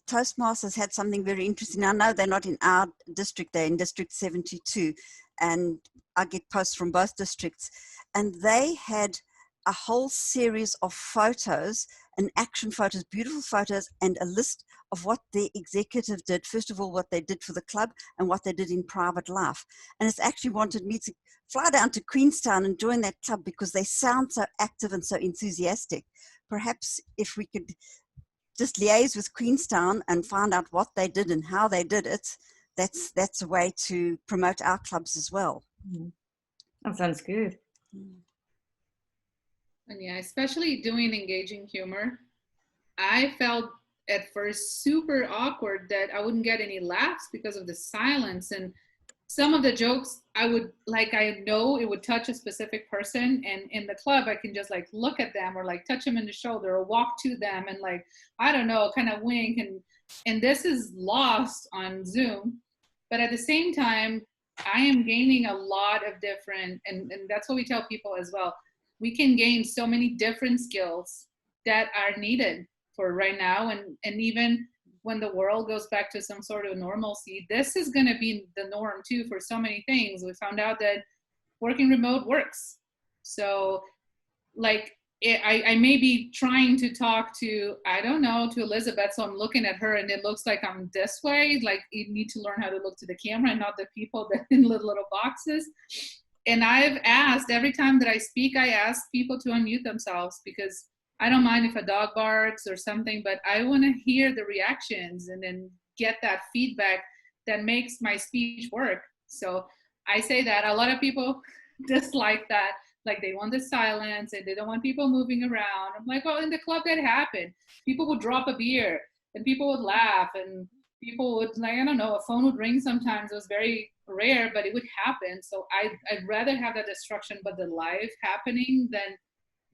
Toastmasters had something very interesting. I know they're not in our district, they're in District 72, and I get posts from both districts. And they had a whole series of photos and action photos, beautiful photos, and a list of what the executive did. First of all, what they did for the club and what they did in private life. And it's actually wanted me to fly down to Queenstown and join that club because they sound so active and so enthusiastic. Perhaps if we could just liaise with Queenstown and find out what they did and how they did it, that's a way to promote our clubs as well. That sounds good. And yeah, especially doing engaging humor. I felt at first super awkward that I wouldn't get any laughs because of the silence. And some of the jokes I know it would touch a specific person, and in the club I can just like look at them or like touch them in the shoulder or walk to them and like, I don't know, kind of wink, and this is lost on Zoom. But at the same time, I am gaining a lot of different, and that's what we tell people as well. We can gain so many different skills that are needed for right now, and even when the world goes back to some sort of normalcy, this is going to be the norm too for so many things. We found out that working remote works. So like I may be trying to talk to, I don't know, to Elizabeth, so I'm looking at her and it looks like I'm this way. Like you need to learn how to look to the camera and not the people that in little boxes. And I've asked, every time that I speak, I ask people to unmute themselves, because I don't mind if a dog barks or something, but I want to hear the reactions and then get that feedback that makes my speech work. So I say that a lot of people dislike that, like they want the silence and they don't want people moving around. I'm like, well, in the club that happened. People would drop a beer and people would laugh and people would, like, I don't know, a phone would ring sometimes. It was very rare, but it would happen. So I'd rather have that destruction, but the live happening than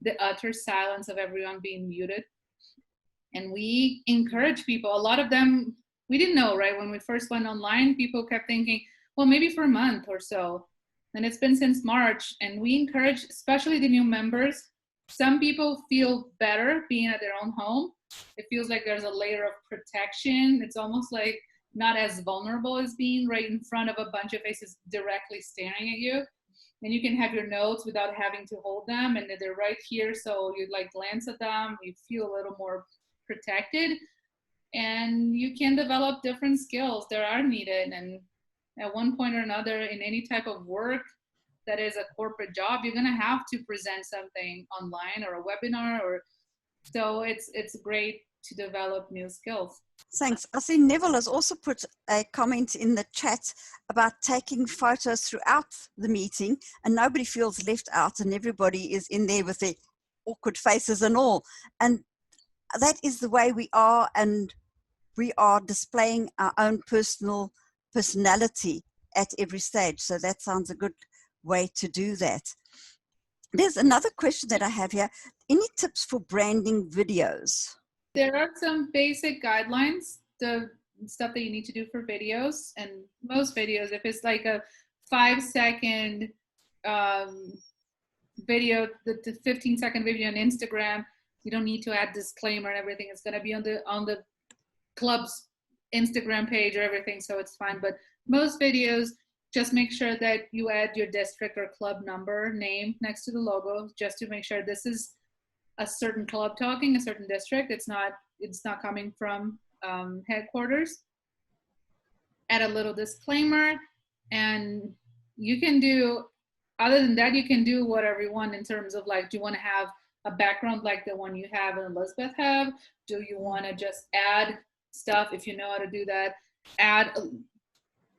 the utter silence of everyone being muted. And we encourage people. A lot of them, we didn't know, right? When we first went online, people kept thinking, well, maybe for a month or so. And it's been since March. And we encourage, especially the new members, some people feel better being at their own home. It feels like there's a layer of protection. It's almost like not as vulnerable as being right in front of a bunch of faces directly staring at you. And you can have your notes without having to hold them, and they're right here, so you like glance at them, you feel a little more protected, and you can develop different skills that are needed. And at one point or another, in any type of work that is a corporate job, you're going to have to present something online or a webinar, or so it's great to develop new skills. Thanks. I see Neville has also put a comment in the chat about taking photos throughout the meeting, and nobody feels left out and everybody is in there with their awkward faces and all. And that is the way we are, and we are displaying our own personality at every stage. So that sounds a good way to do that. There's another question that I have here. Any tips for branding videos? There are some basic guidelines, the stuff that you need to do for videos. And most videos, if it's like a 5-second video, the 15-second video on Instagram, you don't need to add disclaimer and everything. It's going to be on the club's Instagram page or everything, so it's fine. But most videos, just make sure that you add your district or club number, name next to the logo, just to make sure this is a certain club talking, a certain district. It's not coming from headquarters. Add a little disclaimer. And you can do, other than that, you can do whatever you want in terms of like, do you want to have a background like the one you have and Elizabeth have? Do you want to just add stuff, if you know how to do that, add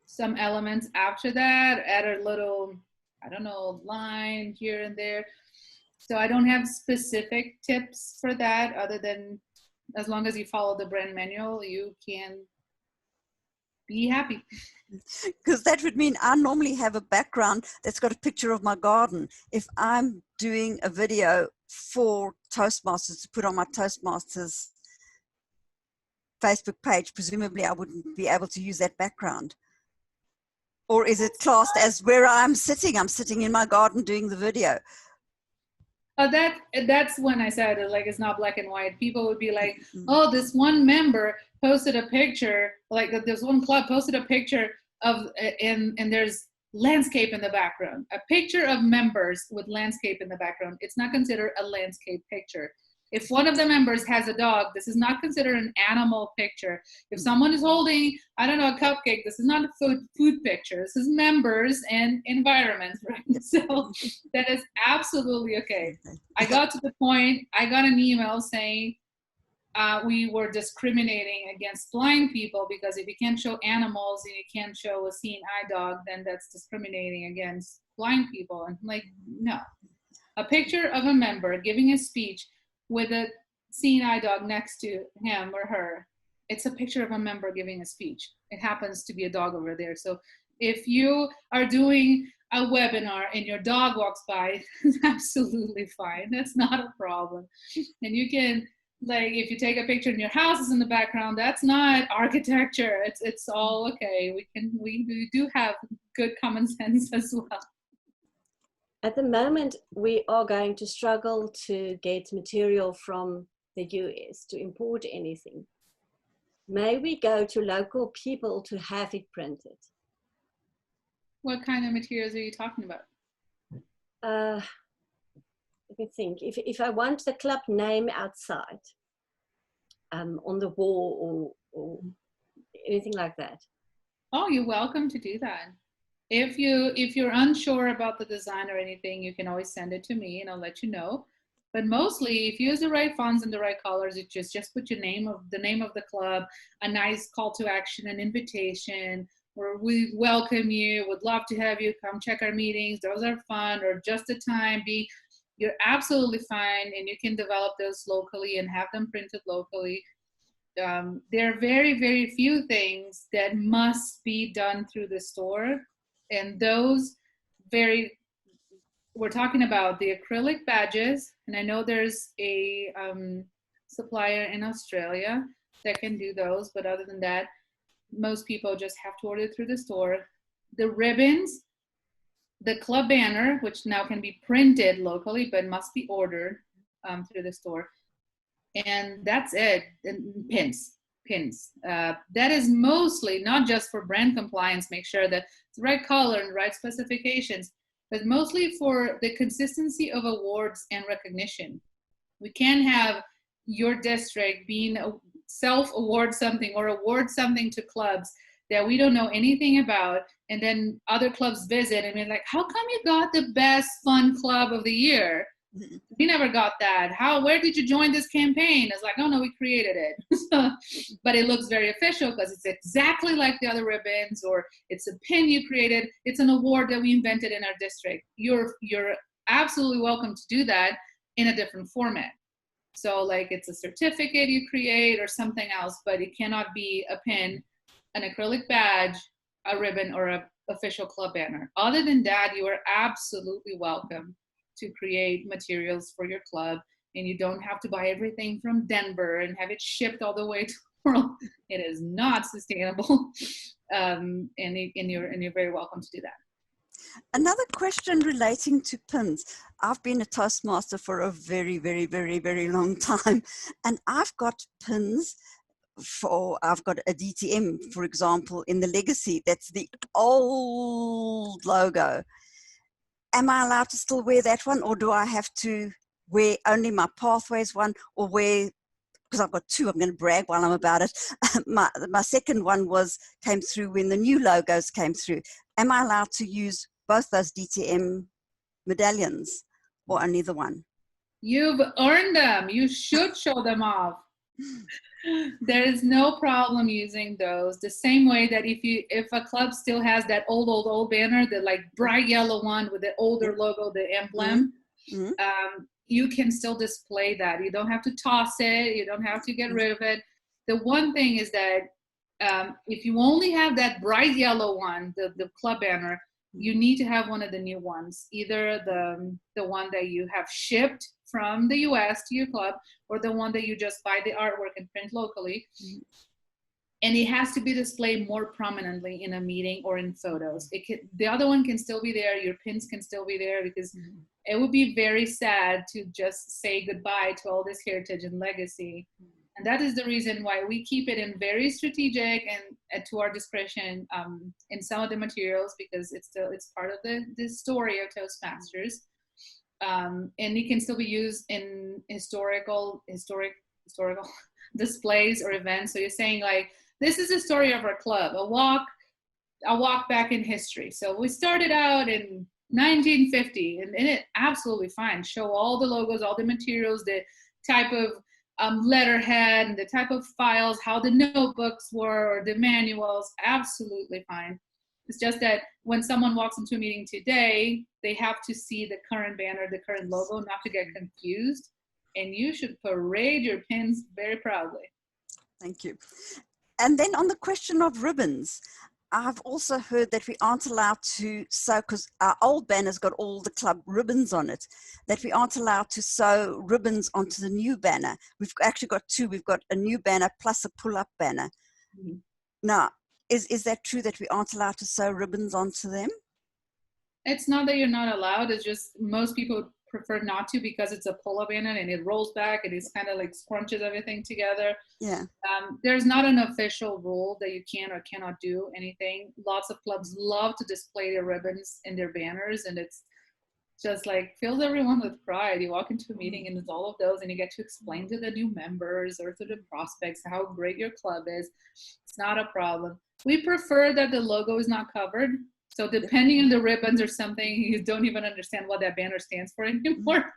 some elements after that, add a little, I don't know, line here and there. So I don't have specific tips for that, other than as long as you follow the brand manual, you can be happy. Because that would mean I normally have a background that's got a picture of my garden. If I'm doing a video for Toastmasters to put on my Toastmasters Facebook page, presumably I wouldn't be able to use that background. Or is it classed as where I'm sitting in my garden doing the video? That's when I said it, like, it's not black and white. People would be like, oh, this one member posted a picture, like this one club posted a picture of, and there's landscape in the background. A picture of members with landscape in the background. It's not considered a landscape picture. If one of the members has a dog, this is not considered an animal picture. If someone is holding, I don't know, a cupcake, this is not a food picture. This is members and environment, right? So that is absolutely okay. I got to the point, I got an email saying we were discriminating against blind people because if you can't show animals and you can't show a seeing eye dog, then that's discriminating against blind people. And I'm like, no. A picture of a member giving a speech with a seeing eye dog next to him or her, it's a picture of a member giving a speech. It happens to be a dog over there. So if you are doing a webinar and your dog walks by, it's absolutely fine. That's not a problem. And you can, like, if you take a picture and your house is in the background, that's not architecture. It's all okay. We do have good common sense as well. At the moment, we are going to struggle to get material from the US to import anything. May we go to local people to have it printed? What kind of materials are you talking about? Let me think. If I want the club name outside, on the wall or anything like that. Oh, you're welcome to do that. If you're unsure about the design or anything, you can always send it to me and I'll let you know. But mostly, if you use the right fonts and the right colors, it just put the name of the club, a nice call to action, an invitation, or we welcome you, would love to have you come check our meetings. Those are fun, or just a time. You're absolutely fine, and you can develop those locally and have them printed locally. There are very, very few things that must be done through the store. And those we're talking about the acrylic badges, and I know there's a supplier in Australia that can do those, but other than that, most people just have to order through the store. The ribbons, the club banner, which now can be printed locally, but must be ordered through the store. And that's it. And pins. That is mostly not just for brand compliance, make sure that it's the right color and the right specifications, but mostly for the consistency of awards and recognition. We can't have your district being self-award something or award something to clubs that we don't know anything about, and then other clubs visit and be like, how come you got the best fun club of the year? We never got that. Where did you join this campaign? It's like, oh no, we created it. But it looks very official because it's exactly like the other ribbons, or it's a pin you created. It's an award that we invented in our district. You're absolutely welcome to do that in a different format. So like it's a certificate you create or something else, but it cannot be a pin, an acrylic badge, a ribbon, or an official club banner. Other than that, you are absolutely welcome to create materials for your club, and you don't have to buy everything from Denver and have it shipped all the way to the world. It is not sustainable, and you're very welcome to do that. Another question relating to pins. I've been a Toastmaster for a very, very, very, very long time, and I've got pins I've got a DTM, for example, in the legacy. That's the old logo. Am I allowed to still wear that one, or do I have to wear only my Pathways one, or wear, because I've got two, I'm going to brag while I'm about it. My second one came through when the new logos came through. Am I allowed to use both those DTM medallions or only the one? You've earned them. You should show them off. There is no problem using those. The same way that if a club still has that old banner, the like bright yellow one with the older logo, the emblem, you can still display that. You don't have to toss it. You don't have to get rid of it. The one thing is that if you only have that bright yellow one, the club banner, you need to have one of the new ones, either the one that you have shipped from the US to your club, or the one that you just buy the artwork and print locally. And it has to be displayed more prominently in a meeting or in photos. The other one can still be there, your pins can still be there, because it would be very sad to just say goodbye to all this heritage and legacy. And that is the reason why we keep it in very strategic and to our discretion in some of the materials, because it's part of the story of Toastmasters. And it can still be used in historical displays or events. So you're saying like, this is the story of our club, a walk back in history. So we started out in 1950, and it absolutely fine. Show all the logos, all the materials, the type of letterhead, and the type of files, how the notebooks were, or the manuals, absolutely fine. It's just that when someone walks into a meeting today, they have to see the current banner, the current logo, not to get confused. And you should parade your pins very proudly. Thank you. And then on the question of ribbons, I've also heard that we aren't allowed to sew, because our old banner's got all the club ribbons on it, that we aren't allowed to sew ribbons onto the new banner. We've actually got two. We've got a new banner plus a pull-up banner. Now, is that true that we aren't allowed to sew ribbons onto them? It's not that you're not allowed. It's just most people prefer not to, because it's a pull-up banner and it rolls back and it's kind of like scrunches everything together. Yeah. There's not an official rule that you can or cannot do anything. Lots of clubs love to display their ribbons in their banners, and it's just like fills everyone with pride. You walk into a meeting and it's all of those, and you get to explain to the new members or to the prospects how great your club is. It's not a problem. We prefer that the logo is not covered. So depending on the ribbons or something, you don't even understand what that banner stands for anymore.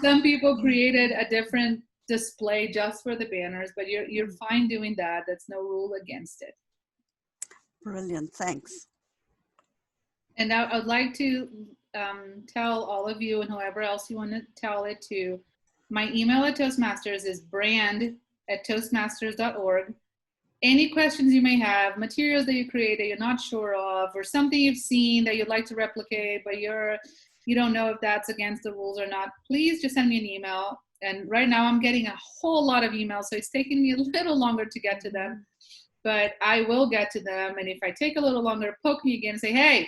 Some people created a different display just for the banners, but you're fine doing that. That's no rule against it. Brilliant, thanks. And now I'd like to tell all of you and whoever else you want to tell it to, my email at Toastmasters is brand@toastmasters.org. Any questions you may have, materials that you create that you're not sure of, or something you've seen that you'd like to replicate, but you don't know if that's against the rules or not, please just send me an email. And right now I'm getting a whole lot of emails, so it's taking me a little longer to get to them, but I will get to them. And if I take a little longer, poke me again and say, hey,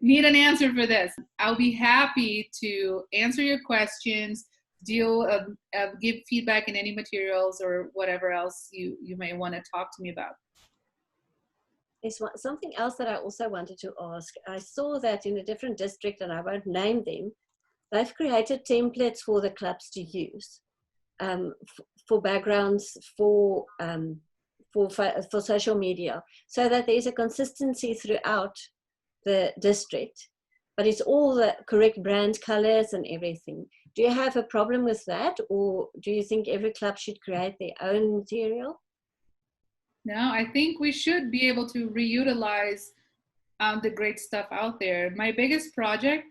need an answer for this. I'll be happy to answer your questions, give feedback in any materials or whatever else you may want to talk to me about. There's something else that I also wanted to ask. I saw that in a different district, and I won't name them, they've created templates for the clubs to use for backgrounds, for social media, so that there's a consistency throughout the district, but it's all the correct brand colors and everything. Do you have a problem with that, or do you think every club should create their own material? No, I think we should be able to reutilize the great stuff out there. My biggest project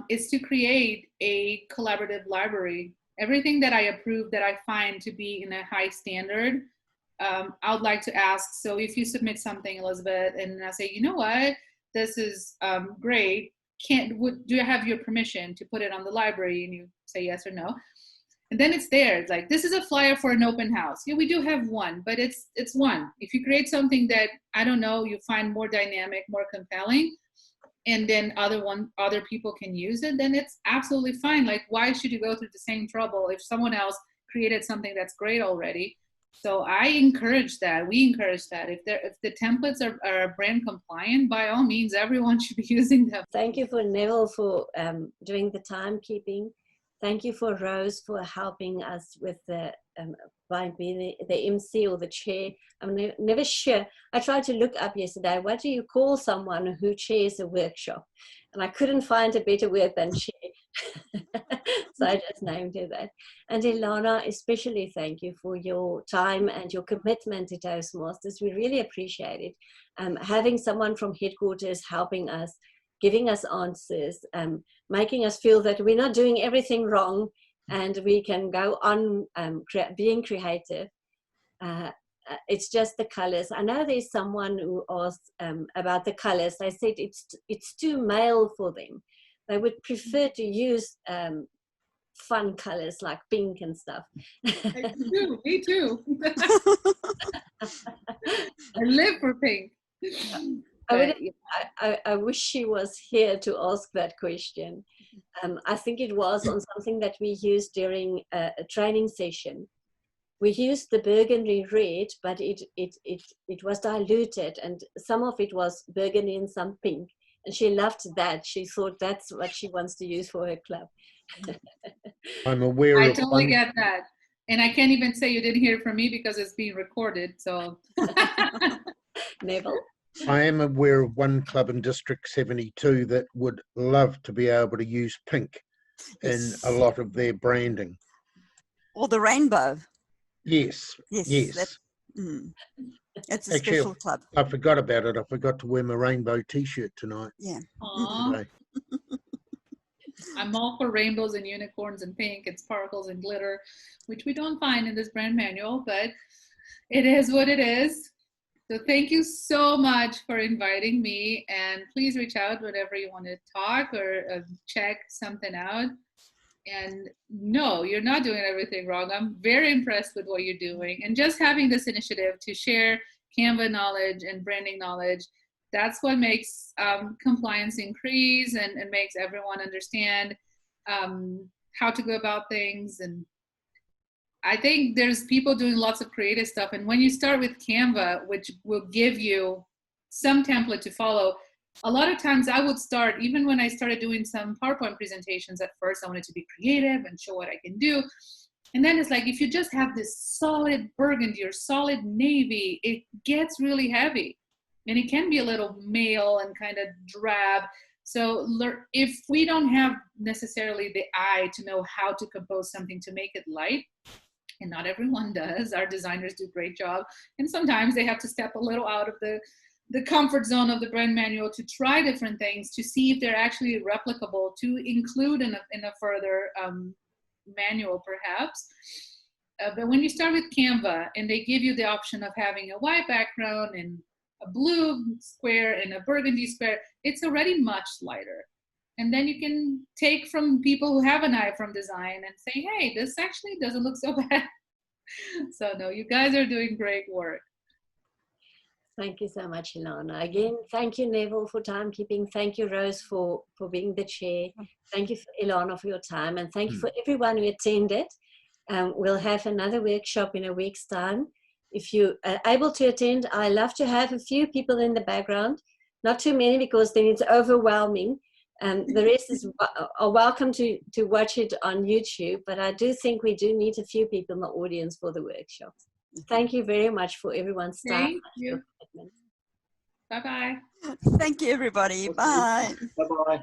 is to create a collaborative library. Everything that I approve that I find to be in a high standard, I would like to ask. So if you submit something, Elizabeth, and I say, you know what, this is great, do you have your permission to put it on the library? And you say yes or no. And then it's there. It's like, this is a flyer for an open house. Yeah, we do have one, but it's one. If you create something that, I don't know, you find more dynamic, more compelling, and then other people can use it, then it's absolutely fine. Like, why should you go through the same trouble if someone else created something that's great already? So I encourage that. We encourage that. If the templates are brand compliant, by all means, everyone should be using them. Thank you for Neville for doing the timekeeping. Thank you for Rose for helping us with the by being the MC or the chair. I'm never sure. I tried to look up yesterday, what do you call someone who chairs a workshop? And I couldn't find a better word than chair. So I just named her that. And Ilana, especially thank you for your time and your commitment to Toastmasters. We really appreciate it. Having someone from headquarters helping us, giving us answers, making us feel that we're not doing everything wrong and we can go on being creative. It's just the colors. I know there's someone who asked about the colors. They said it's too male for them. They would prefer to use fun colors like pink and stuff. Me too. I live for pink. I wish she was here to ask that question. I think it was on something that we used during a training session. We used the burgundy red, but it was diluted, and some of it was burgundy and some pink. And she loved that. She thought that's what she wants to use for her club. I'm aware I of totally one. get that. And I can't even say you didn't hear it from me because it's being recorded. So Neville? I am aware of one club in District 72 that would love to be able to use pink in a lot of their branding. Or the rainbow. Yes, yes. It's a special club. I forgot about it. I forgot to wear my rainbow t-shirt tonight. Yeah. Aww. I'm all for rainbows and unicorns and pink and sparkles and glitter, which we don't find in this brand manual, but it is what it is. So thank you so much for inviting me, and please reach out whenever you want to talk or check something out. And no, you're not doing everything wrong. I'm very impressed with what you're doing, and just having this initiative to share Canva knowledge and branding knowledge, that's what makes compliance increase and makes everyone understand how to go about things. And I think there's people doing lots of creative stuff, and when you start with Canva, which will give you some template to follow, a lot of times I would start, even when I started doing some PowerPoint presentations, at first I wanted to be creative and show what I can do. And then it's like, if you just have this solid burgundy or solid navy, it gets really heavy. And it can be a little male and kind of drab. So if we don't have necessarily the eye to know how to compose something to make it light, and not everyone does, our designers do a great job. And sometimes they have to step a little out of the comfort zone of the brand manual to try different things to see if they're actually replicable to include in a further manual perhaps. But when you start with Canva and they give you the option of having a white background and a blue square and a burgundy square, it's already much lighter. And then you can take from people who have an eye from design and say, hey, this actually doesn't look so bad. So no, you guys are doing great work. Thank you so much, Ilana. Again, thank you, Neville, for timekeeping. Thank you, Rose, for being the chair. Thank you, Ilana, for your time. And thank you for everyone who attended. We'll have another workshop in a week's time. If you are able to attend, I love to have a few people in the background. Not too many, because then it's overwhelming. The rest are welcome to watch it on YouTube. But I do think we do need a few people in the audience for the workshop. Thank you very much for everyone's time. Thank you. Bye-bye. Thank you, everybody. Bye. Bye-bye.